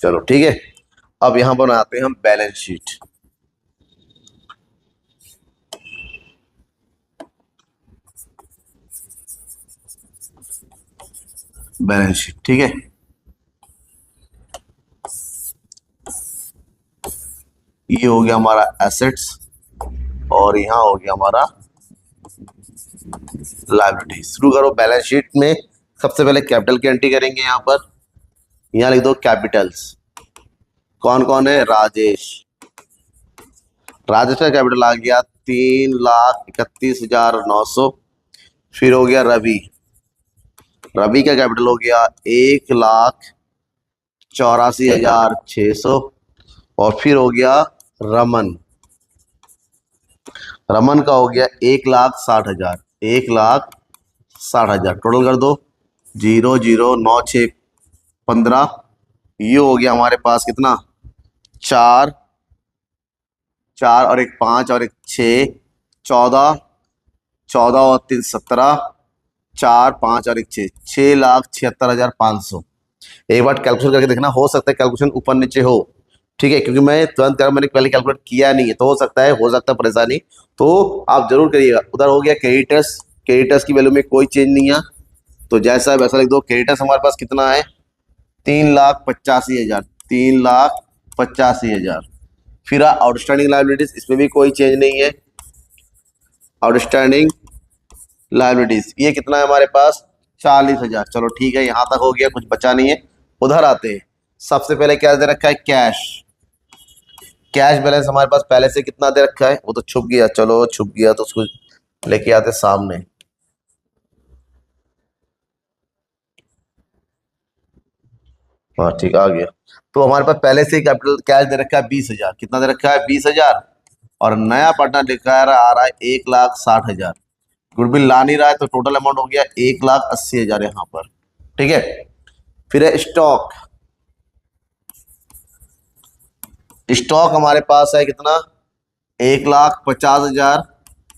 चलो ठीक है, अब यहां बनाते हैं हम बैलेंस शीट। बैलेंस शीट ठीक है, ये हो गया हमारा एसेट्स और यहाँ हो गया हमारा लायबिलिटी। शुरू करो बैलेंस शीट में। सबसे पहले कैपिटल की एंट्री करेंगे यहाँ पर। यहाँ लिख दो कैपिटल्स। कौन कौन है? राजेश। राजेश का कैपिटल आ गया 3,31,900। फिर हो गया रवि। रवि का कैपिटल हो गया 1,84,600। और फिर हो गया रमन। रमन का हो गया 1,60,000। 1,60,000 टोटल कर दो। 0,09615। ये हो गया हमारे पास कितना? 4 4 और एक 5 और एक 6, 14। 14 और 3 17। 4 5 और एक 6, 6,76,500। एक बार कैलकुलेशन करके देखना, हो सकता है कैलकुलेशन ऊपर नीचे हो। ठीक है, क्योंकि मैं तुरंत कर मैंने पहले कैलकुलेट किया नहीं है, तो हो सकता है परेशानी। तो आप जरूर करिएगा। उधर हो गया क्रेडिटर्स। क्रेडिटर्स की वैल्यू में कोई चेंज नहीं है, तो जैसा है वैसा लिख दो। क्रेडिटर्स हमारे पास कितना है? 3,85,000। 3,85,000। फिर आउटस्टैंडिंग लायबिलिटीज, इसमें भी कोई चेंज नहीं है। आउटस्टैंडिंग लायबिलिटीज ये कितना है हमारे पास? 40,000। चलो ठीक है, यहां तक हो गया, कुछ बचा नहीं है। उधर आते हैं। सबसे पहले क्या दे रखा है? कैश। कैश बैलेंस हमारे पास पहले से कितना दे रखा है? वो तो छुप गया। चलो छुप गया तो उसको लेके आते सामने। हाँ ठीक, आ गया। तो हमारे पास पहले से ही कैपिटल कैश दे रखा है 20,000। कितना दे रखा है? 20,000। और नया पार्टनर लिखा आ रहा है 1,60,000। गुडविल ला नहीं रहा है, तो टोटल अमाउंट हो गया 1,80,000 यहाँ पर। ठीक है, फिर है स्टॉक। स्टॉक हमारे पास है कितना? 1,50,000।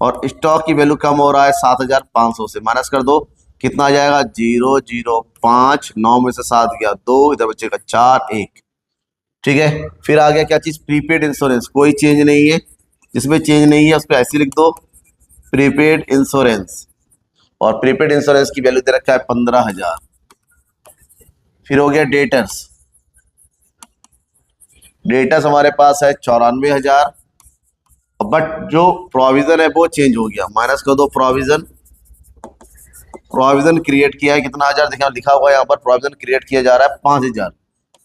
और स्टॉक की वैल्यू कम हो रहा है 7,500 से। माइनस कर दो, कितना आ जाएगा? 0,0,5। 9 में से 7 गया 2, इधर बचेगा 4 1। ठीक है, फिर आ गया क्या चीज? Prepaid insurance. कोई चेंज नहीं है, जिसमें चेंज नहीं है उस पर ऐसे लिख दो प्रीपेड इंश्योरेंस। और प्रीपेड इंश्योरेंस की वैल्यू दे रखा है 15,000। फिर हो गया डेटर्स। डेटर्स हमारे पास है 94,000। बट जो प्रोविजन है वो चेंज हो गया। माइनस कर दो प्रोविजन। प्रोविजन क्रिएट किया है कितना? 1,000। देखा लिखा हुआ है यहाँ पर, प्रोविजन क्रिएट किया जा रहा है 5,000।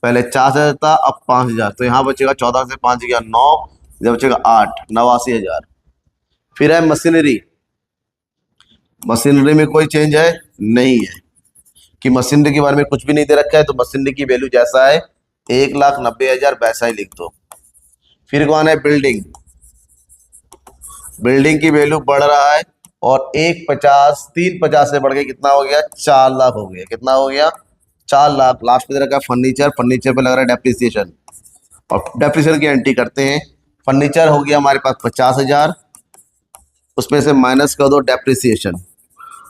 पहले 4,000 था, अब 5,000। तो यहाँ बचेगा 14 से 5 गया 9, इधर बचेगा 8, 89,000। फिर है मशीनरी। मशीनरी में कोई चेंज है नहीं है, कि मशीनरी के बारे में कुछ भी नहीं दे रखा है, तो मशीनरी की वैल्यू जैसा है 1,90,000 वैसा ही लिख दो। फिर कौन है? बिल्डिंग। बिल्डिंग की वैल्यू बढ़ रहा है और 1,50 3,50 से बढ़ के कितना हो गया? 4 लाख हो गया। कितना हो गया? 4 लाख। लास्ट पे दे रखा है फर्नीचर। फर्नीचर पे लग रहा है डेप्रिसिएशन, और डेप्रिसिएशन की एंट्री करते हैं। फर्नीचर हो गया हमारे पास 50,000, उसमें से माइनस कर दो डेप्रिसिएशन।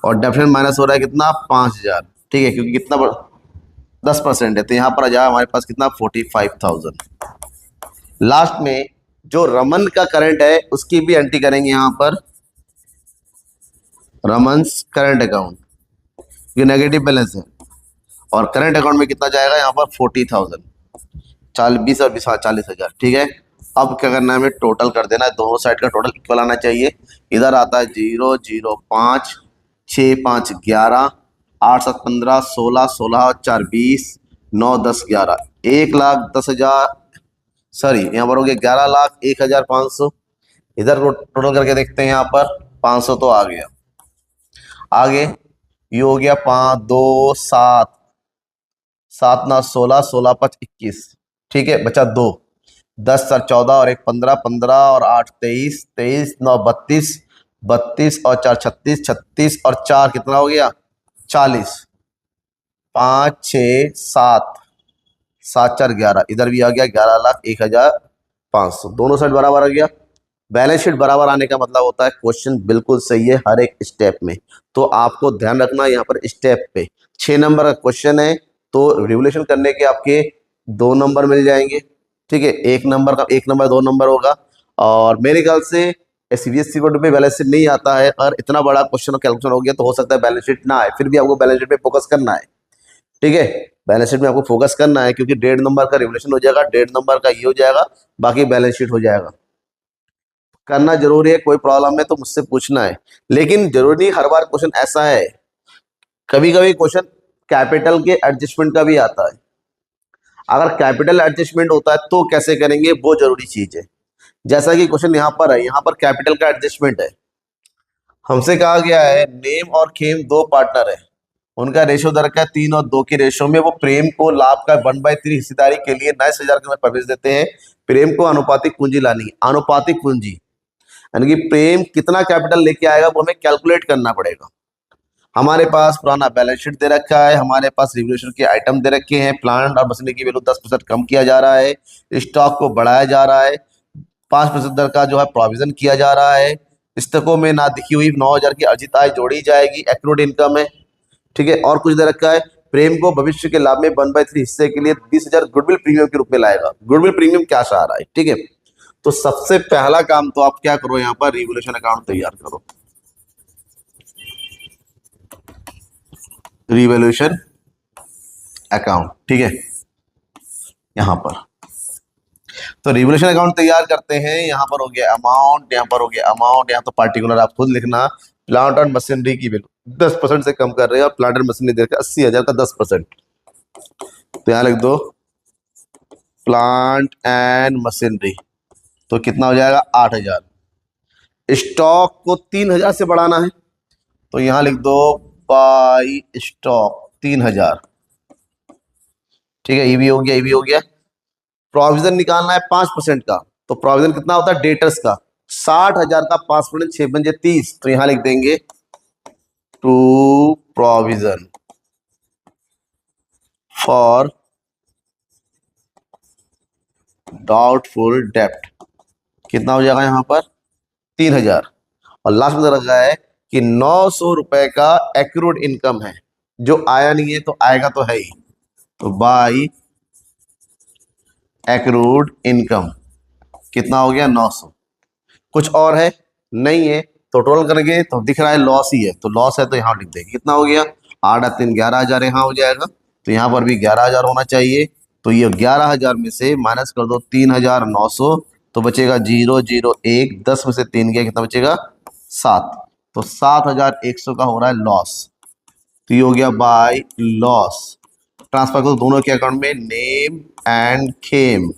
और डेप्रिसिएशन माइनस हो रहा है कितना? 5,000। ठीक है, क्योंकि कितना 10% है, तो यहाँ पर आ जाए हमारे पास कितना? 45,000। लास्ट में जो रमन का करंट है उसकी भी एंट्री करेंगे यहाँ पर। रमन्स करंट अकाउंट, ये नेगेटिव बैलेंस है। और करंट अकाउंट में कितना जाएगा यहाँ पर? 40,000। 20 और 20 40,000। ठीक है, अब क्या करना है, हमें टोटल कर देना है, दोनों साइड का टोटल इक्वल आना चाहिए। इधर आता है 0 0 5, 6 5 11, 8 7 15, 16 16 और 4 20, 9 10 11, 1,10,000, सॉरी यहाँ पर हो गया 11,01,500। इधर टोटल करके देखते हैं, यहाँ पर 500 तो आ गया। आगे ये हो गया 5 2 7, 7 9 16, 16 5 21, ठीक है, बचा 2, 10 4 14 और 1 15, 15 और 8 23, 23 9 32, 32 और 4 36, 36 और 4 कितना हो गया 40, 5 6 7, 7 4 11, इधर भी आ गया 11,01,500, दोनों साइड बराबर आ गया। बैलेंस शीट बराबर आने का मतलब होता है क्वेश्चन बिल्कुल सही है हर एक स्टेप में। तो आपको ध्यान रखना यहाँ पर स्टेप पे 6 नंबर का क्वेश्चन है, तो रिवोल्यूशन करने के आपके 2 नंबर मिल जाएंगे, ठीक है, 1 नंबर का 1 नंबर 2 नंबर होगा। और मेरे ख्याल से सीबीएसई बोर्ड पे बैलेंस शीट नहीं आता है, और इतना बड़ा क्वेश्चन कैलकुलेशन हो गया तो हो सकता है बैलेंस शीट ना आए, फिर भी आपको बैलेंस शीट पे फोकस करना है, ठीक है। बैलेंस शीट में आपको फोकस करना है, क्योंकि 1.5 नंबर का रिवोल्यूशन हो जाएगा, 1.5 नंबर का ये हो जाएगा, बाकी बैलेंस शीट हो जाएगा। करना जरूरी है, कोई प्रॉब्लम है तो मुझसे पूछना है, लेकिन जरूरी नहीं हर बार क्वेश्चन ऐसा है, कभी कभी क्वेश्चन कैपिटल के एडजस्टमेंट का भी आता है। अगर कैपिटल एडजस्टमेंट होता है तो कैसे करेंगे, वो जरूरी चीज है। जैसा कि क्वेश्चन यहाँ पर है, यहाँ पर कैपिटल का एडजस्टमेंट है, हमसे कहा गया है नेम और खेम दो पार्टनर है, उनका रेशो दर का 3 और 2 के रेशो में वो प्रेम को लाभ का 1/3 हिस्सेदारी के लिए 9,000 के प्रवेश देते हैं। प्रेम को अनुपातिक पूंजी लानी है, अनुपातिक पूंजी यानी कि प्रेम कितना कैपिटल लेके आएगा वो हमें कैलकुलेट करना पड़ेगा। हमारे पास पुराना बैलेंस शीट दे रखा है, हमारे पास रिवोल्यूशन के आइटम दे रखे हैं, प्लांट और मशीनरी की वैल्यू 10% कम किया जा रहा है, स्टॉक को बढ़ाया जा रहा है, 5% दर का जो है प्रोविजन किया जा रहा है, पुस्तकों में ना दिखी हुई 9,000 की अर्जित आय जोड़ी जाएगी, एक्रूड इनकम है, ठीक है। और कुछ दे रखा है, प्रेम को भविष्य के लाभ में 1/3 हिस्से के लिए 20,000 गुडविल प्रीमियम के रूप में लाएगा। गुडविल प्रीमियम क्या आ रहा है, ठीक है। तो सबसे पहला काम तो आप क्या करो, यहाँ पर रिवोल्यूशन अकाउंट तैयार करो, रिवोल्यूशन अकाउंट, ठीक है। यहाँ पर तो रिवोल्यूशन अकाउंट तैयार करते हैं, यहाँ पर हो गया अमाउंट, यहाँ पर हो गया अमाउंट, यहाँ तो पार्टिकुलर आप खुद लिखना। प्लांट और मशीनरी की वैल्यू 10% से कम कर रहे हैं, और प्लांट और मशीनरी देकर 80,000 का 10%, तो यहाँ लिख दो प्लांट एंड मशीनरी, तो कितना हो जाएगा 8,000। स्टॉक को 3,000 से बढ़ाना है, तो यहाँ लिख दो बाई स्टॉक 3,000, ठीक है, ये भी हो गया, ये भी हो गया। प्रोविजन निकालना है 5% का, तो प्रोविजन कितना होता है डेटर्स का, 60,000 का 5%, 6 पंजे 30, तो यहां लिख देंगे टू प्रोविजन फॉर डाउटफुल डेप्ट, कितना हो जाएगा यहाँ पर 3,000। और लास्ट में रखा है कि 900 रुपए का एक्रूड इनकम है, जो आया नहीं है तो आएगा तो है ही, तो बाई एक्रूड इनकम कितना हो गया 900। कुछ और है नहीं है, तो टोटल करेंगे तो दिख रहा है लॉस ही है, तो लॉस है तो यहाँ लिख देंगे, कितना हो गया 8 और 3 11,000 यहाँ हो जाएगा, तो यहाँ पर भी 11,000 होना चाहिए। तो ये 11,000 में से माइनस कर दो 3,900, तो बचेगा 0 0 1, 10 में से 3 गया, कितना बचेगा 7, तो 7,100 का हो रहा है लॉस, तो ये हो गया बाय लॉस। ट्रांसफर करो दोनों के अकाउंट में, नेम एंड खेम,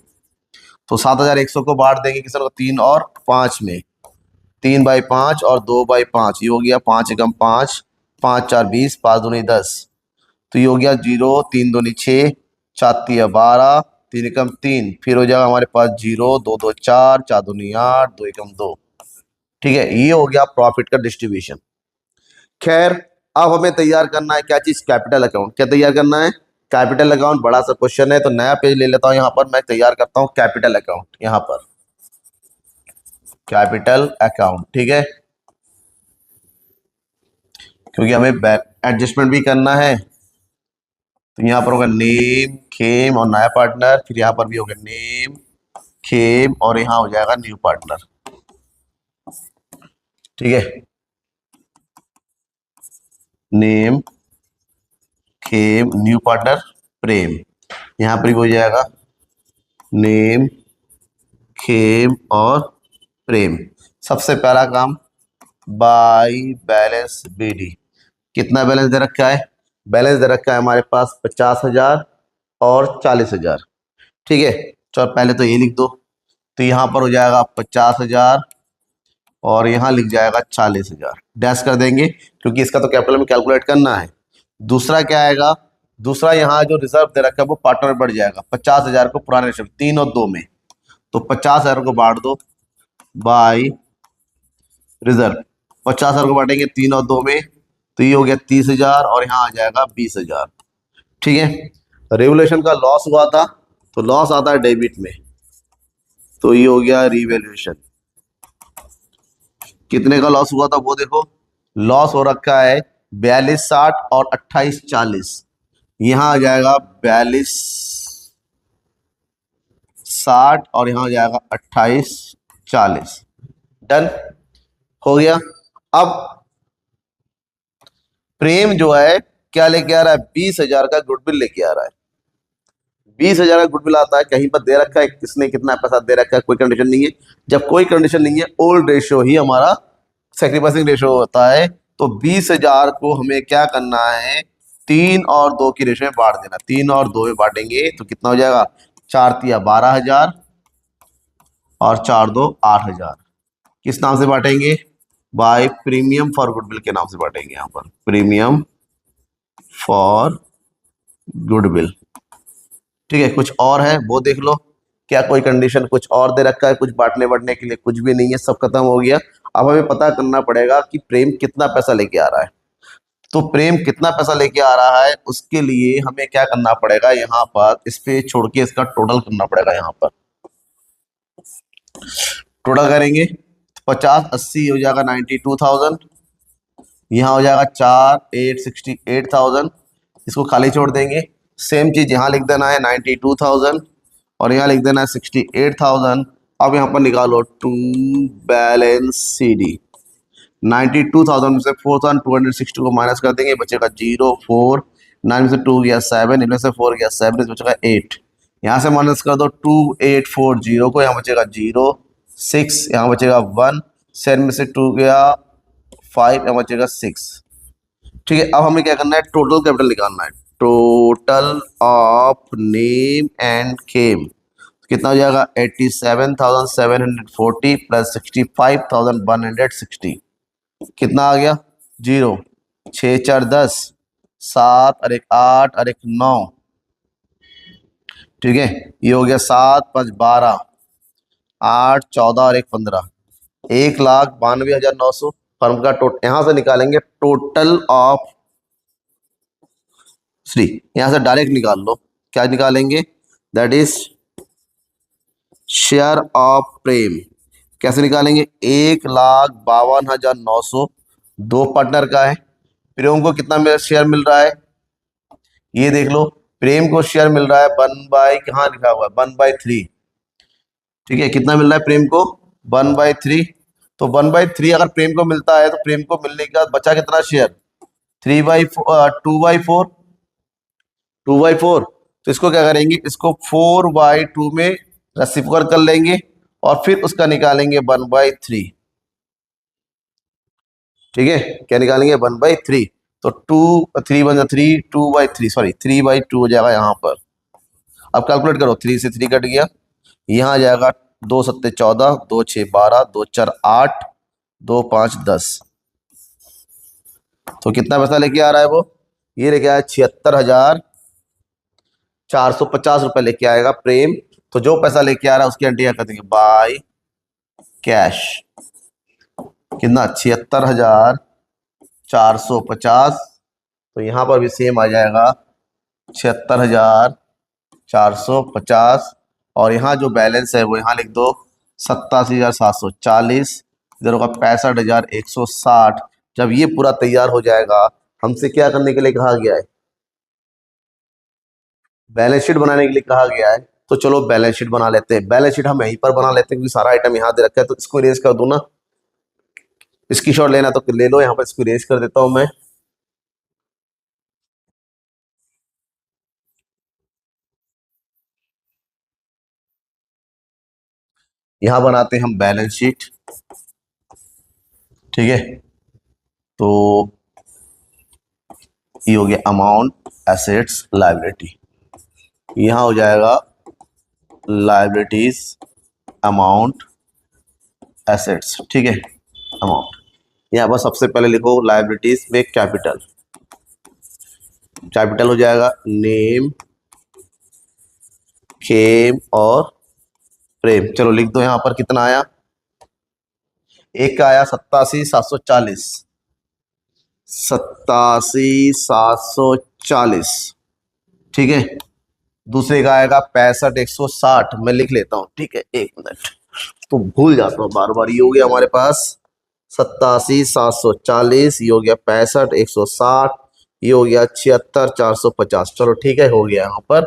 तो 7,100 को बांट देंगे किसी को 3 और 5 में, 3/5 और 2/5, ये हो गया 5 एकम 5, 5 4 20, 5 दूनी 10, तो ये हो गया 0 3 दूनी 6, 4 तिया 12, 3 एकम 3, फिर हो जाएगा हमारे पास 0 2 2 4, 4 दूनी 8, 2 एकम 2, ठीक है, ये हो गया प्रॉफिट का डिस्ट्रीब्यूशन। खैर अब हमें तैयार करना है क्या चीज, कैपिटल अकाउंट। क्या तैयार करना है, कैपिटल अकाउंट, बड़ा सा क्वेश्चन है, तो नया पेज ले लेता हूं, यहाँ पर मैं तैयार करता हूं कैपिटल अकाउंट, यहाँ पर कैपिटल अकाउंट, ठीक है, क्योंकि हमें एडजस्टमेंट भी करना है। तो यहाँ पर होगा नेम खेम और नया पार्टनर, फिर यहाँ पर भी होगा नेम खेम और यहाँ हो जाएगा न्यू पार्टनर, ठीक है, नेम खेम न्यू पार्टनर प्रेम, यहाँ पर भी हो जाएगा नेम खेम और प्रेम। सबसे पहला काम, बाई बैलेंस बीडी। कितना बैलेंस दे रखा है? बैलेंस दे रखा है हमारे पास 50,000 और 40,000। ठीक है, चलो पहले तो ये लिख दो। तो यहाँ पर हो जाएगा 50,000 और यहाँ लिख जाएगा 40,000, डैश कर देंगे क्योंकि इसका तो कैपिटल में कैलकुलेट करना है। दूसरा क्या आएगा? दूसरा यहाँ जो रिजर्व दे रखा है वो पार्टनर में बढ़ जाएगा। 50,000 को पुराने रिजर्व 3 और 2 में, तो 50,000 को बांट दो बाई रिजर्व। 50,000 को बांटेंगे 3 और 2 में, तो ये हो गया 30,000 और यहाँ आ जाएगा 20,000। ठीक है, रेवोल्यूशन का लॉस हुआ था तो लॉस आता है डेबिट में, तो ये हो गया रिवैल्यूएशन। कितने का लॉस हुआ था वो देखो, लॉस हो रखा है 42,60 और 28,40। यहां आ जाएगा 42,60 और यहां आ जाएगा 28,40। डन हो गया। अब प्रेम जो है क्या लेके आ रहा है? 20,000 का गुडविल लेके आ रहा है। 20,000 का गुडविल आता है, कहीं पर दे रखा है किसने कितना पैसा दे रखा है, कोई कंडीशन नहीं है। जब कोई कंडीशन नहीं है, ओल्ड रेशियो ही हमारा सेक्रीफाइसिंग रेशियो होता है। तो 20,000 को हमें क्या करना है? 3 और 2 की रेशियो में बांट देना। 3 और 2 में बांटेंगे तो कितना हो जाएगा? 4 तिया 12,000 और 4 दो 8,000। किस नाम से बांटेंगे? बाय प्रीमियम फॉर गुडविल के नाम से बांटेंगे। यहाँ पर प्रीमियम फॉर गुडविल। ठीक है, कुछ और है वो देख लो। क्या कोई कंडीशन कुछ और दे रखा है? कुछ बांटने बांटने के लिए कुछ भी नहीं है, सब खत्म हो गया। अब हमें पता करना पड़ेगा कि प्रेम कितना पैसा लेके आ रहा है। तो प्रेम कितना पैसा लेके आ रहा है उसके लिए हमें क्या करना पड़ेगा? यहाँ पर इस पे छोड़ के इसका टोटल करना पड़ेगा। यहाँ पर टोटल करेंगे, 50 80 हो जाएगा 92,000। यहाँ हो जाएगा 4 8 68,000। इसको खाली छोड़ देंगे। सेम चीज यहाँ लिख देना है 92,000 और यहाँ लिख देना है 68,000। अब यहाँ पर निकालो टू बैलेंस सी डी। 92,000 में से 4,260 को माइनस कर देंगे, बचेगा 0 4। 9 में से 2 गया 7, इनमें से 4 गया 7, बचेगा 8। यहाँ से माइनस कर दो 2,840 को, यहाँ बचेगा 0 6, यहाँ बचेगा 1। 7 में से 2 गया 5, यहाँ बचेगा 6। ठीक है, अब हमें क्या करना है? टोटल कैपिटल निकालना है। Total of name and Khem कितना हो जाएगा? 87,740 प्लस 65,160। कितना आ गया? 0 6 4 10, 7 और 1 8 और 1 9। ठीक है, ये हो गया 7 5 12, 8 14 और 1 15। 1,92,900 फर्म का टोटल। यहां से निकालेंगे टोटल ऑफ श्री, यहां से डायरेक्ट निकाल लो। क्या निकालेंगे? दैट इज शेयर ऑफ प्रेम। कैसे निकालेंगे? 1,52,900 दो पार्टनर का है। प्रेम को कितना शेयर मिल रहा है? ये देख लो, प्रेम को शेयर मिल रहा है 1/, कहाँ लिखा हुआ है 1/3। ठीक है, कितना मिल रहा है प्रेम को? 1/3। तो 1/3 अगर प्रेम को मिलता है तो प्रेम को मिलने के बाद बचा कितना शेयर? 2/4। 2/4। तो इसको क्या करेंगे? इसको 4/2 में रेसिप्रोकल कर लेंगे और फिर उसका निकालेंगे 1/3। ठीक है, क्या निकालेंगे? 1/3। तो 2 3 1 3, 2/3, सॉरी 3/2 हो जाएगा यहाँ पर। अब कैलकुलेट करो, 3 से 3 कट गया, यहाँ आ जाएगा 2 7 14, 2 6 12, 2 4 8, 2 5 10। तो कितना पैसा लेके आ रहा है वो? ये लेके आया 76,450 रुपए लेके आएगा प्रेम। तो जो पैसा लेके आ रहा है उसकी एंट्री कर देंगे बाय कैश। कितना? 76,450। तो यहां पर भी सेम आ जाएगा 76,450 और यहाँ जो बैलेंस है वो यहाँ लिख दो 87,740। इधर होगा 65,160। जब ये पूरा तैयार हो जाएगा, हमसे क्या करने के लिए कहा गया है? बैलेंस शीट बनाने के लिए कहा गया है। तो चलो बैलेंस शीट बना लेते हैं। बैलेंस शीट हम यहीं पर बना लेते हैं क्योंकि सारा आइटम यहाँ दे रखा है। तो इसको इरेज कर दूं ना? इसकी शॉट लेना तो ले लो, यहाँ पर इसको इरेज कर देता हूं मैं। यहां बनाते हैं हम बैलेंस शीट, ठीक है। तो ये हो गया अमाउंट, एसेट्स, लायबिलिटी। यहां हो जाएगा लायबिलिटीज, अमाउंट, एसेट्स, ठीक है। अमाउंट यहाँ पर सबसे पहले लिखो लायबिलिटीज में कैपिटल, कैपिटल हो जाएगा नेम, खेम और प्रेम। चलो लिख दो, यहां पर कितना आया, एक का आया 87,740, 87,740, ठीक है। दूसरे का आएगा 65,160, मैं लिख लेता हूं, ठीक है, एक मिनट, तो भूल जाता हूं बार बार। ये हो गया हमारे पास 87,740, ये हो गया 65,160, ये हो गया 76,450। चलो ठीक है, हो गया यहाँ पर।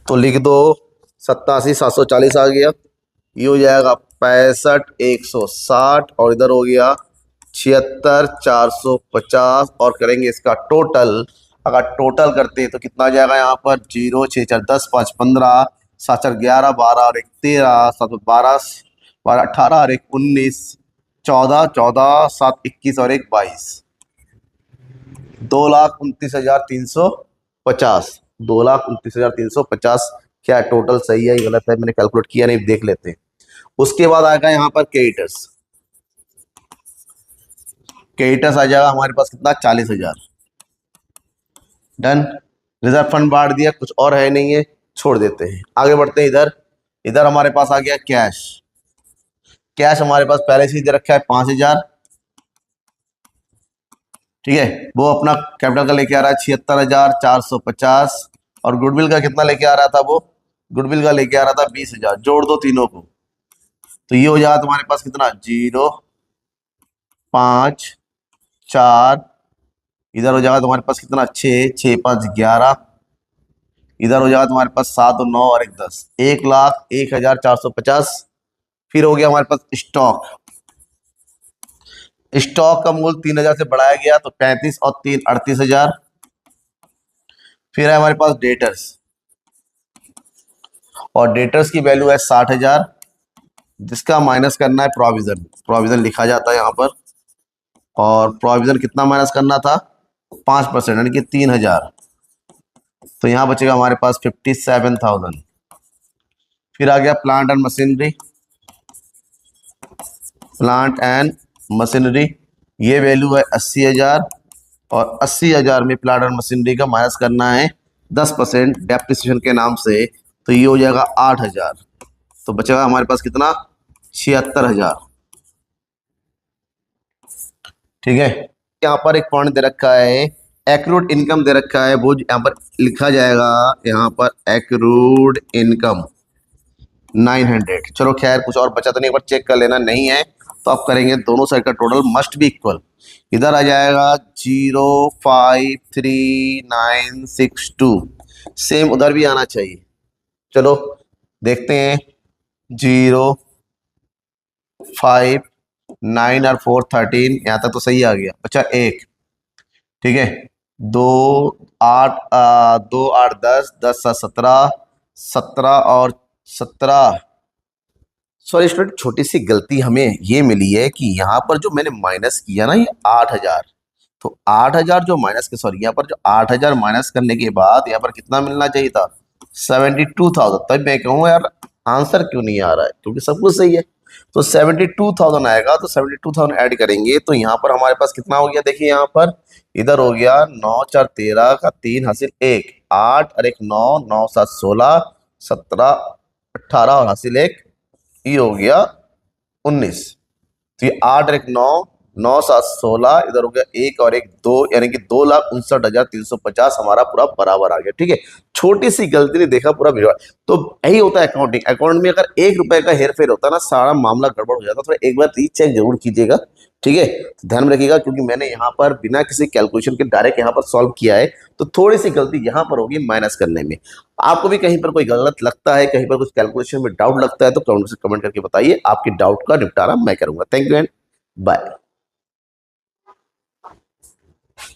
तो लिख दो 87,740 आ गया, ये हो जाएगा 65,160 और इधर हो गया 76,450 और करेंगे इसका टोटल। अगर टोटल करते हैं तो कितना आ जाएगा यहाँ पर, 0 6 4 10 5 15 7 4 11 12 और 1 13 7 12 12 18 और 1 19 14 14 7 21 और 1 22, 2,29,350, 2,29,350। क्या टोटल सही है गलत है, मैंने कैलकुलेट किया नहीं, देख लेते हैं। उसके बाद आएगा यहाँ पर क्रेडिटर्स, क्रेडिटर्स आ जाएगा हमारे पास कितना, 40,000। डन। रिजर्व फंड बांट दिया, कुछ और है नहीं है, छोड़ देते हैं। आगे बढ़ते हैं, इधर इधर हमारे पास आ गया कैश, कैश हमारे पास पहले से ही दे रखा है 5,000, ठीक है। वो अपना कैपिटल का लेके आ रहा है 76,450 और गुडविल का कितना लेके आ रहा था, वो गुडविल का लेके आ रहा था 20,000। जोड़ दो तीनों को, तो ये हो जाएगा तुम्हारे पास कितना, 0 5 4, इधर हो जाएगा तुम्हारे पास कितना, 6 6 5 11, इधर हो जाएगा तुम्हारे पास 7 और 9 और 1 10, 1,01,450। फिर हो गया हमारे पास स्टॉक, स्टॉक का मूल्य 3,000 से बढ़ाया गया तो 35 और 3 38,000। फिर है हमारे पास डेटर्स, और डेटर्स की वैल्यू है 60,000, जिसका माइनस करना है प्रोविजन, प्रोविजन लिखा जाता है यहाँ पर। और प्रोविजन कितना माइनस करना था, 5% यानी कि 3,000, तो यहाँ बचेगा हमारे पास 57,000। फिर आ गया plant and machinery, plant and machinery, ये वैल्यू है 80,000 और 80,000 में प्लांट एंड मशीनरी का माइनस करना है 10% डेप्रिसिएशन के नाम से, तो ये हो जाएगा 8,000। तो बचेगा हमारे पास कितना, 76,000, ठीक है। यहाँ पर एक पॉइंट दे रखा है, एक्रूड इनकम दे रखा है, वो यहाँ पर लिखा जाएगा, यहाँ पर एक्रूड इनकम 900। चलो खैर कुछ और बचा तो नहीं, एक बार चेक कर लेना, नहीं है तो आप करेंगे दोनों साइड का टोटल मस्ट बी इक्वल। इधर आ जाएगा 0,53962, सेम उधर भी आना चाहिए। चलो देखते हैं, 0 5 9 और 4 13, यहाँ तक तो सही आ गया। अच्छा एक, ठीक है, 2 8 2 8 10 10 7 17 17 और 17। सॉरी स्टूडेंट, छोटी सी गलती हमें ये मिली है कि यहाँ पर जो मैंने माइनस किया ना, ये 8,000, तो 8,000 जो माइनस के, सॉरी यहाँ पर जो 8,000 माइनस करने के बाद यहाँ पर कितना मिलना चाहिए था, 72,000। तब मैं कहूँ यार आंसर क्यों नहीं आ रहा है, क्योंकि सब कुछ सही है। तो 72,000 आएगा, तो 72,000 ऐड करेंगे तो यहाँ पर हमारे पास कितना हो गया, देखिए यहाँ पर इधर हो गया 9 4 13 का 3 हासिल 1 8 और 1 9 9 7 16 17 18 और हासिल 1, ये हो गया 19। तो ये 8 और 1 9 9 7 16, इधर हो गया 1 और 1 2, यानी कि 2,59,350 हमारा पूरा बराबर आ गया, ठीक है। छोटी सी गलती ने देखा पूरा बिगड़। तो यही होता है अकाउंटिंग, अकाउंट में अगर 1 रुपए का हेर फेर होता है ना, सारा मामला गड़बड़ हो जाता है। तो एक बार रीचेक जरूर कीजिएगा, ठीक है। तो ध्यान में रखिएगा, क्योंकि मैंने यहाँ पर बिना किसी कैलकुलेशन के डायरेक्ट यहाँ पर सॉल्व किया है, तो थोड़ी सी गलती यहाँ पर होगी माइनस करने में। आपको भी कहीं पर कोई गलत लगता है, कहीं पर कुछ कैलकुलेशन में डाउट लगता है, तो कमेंट करके बताइए, आपके डाउट का निपटारा मैं करूंगा। Thank you and bye.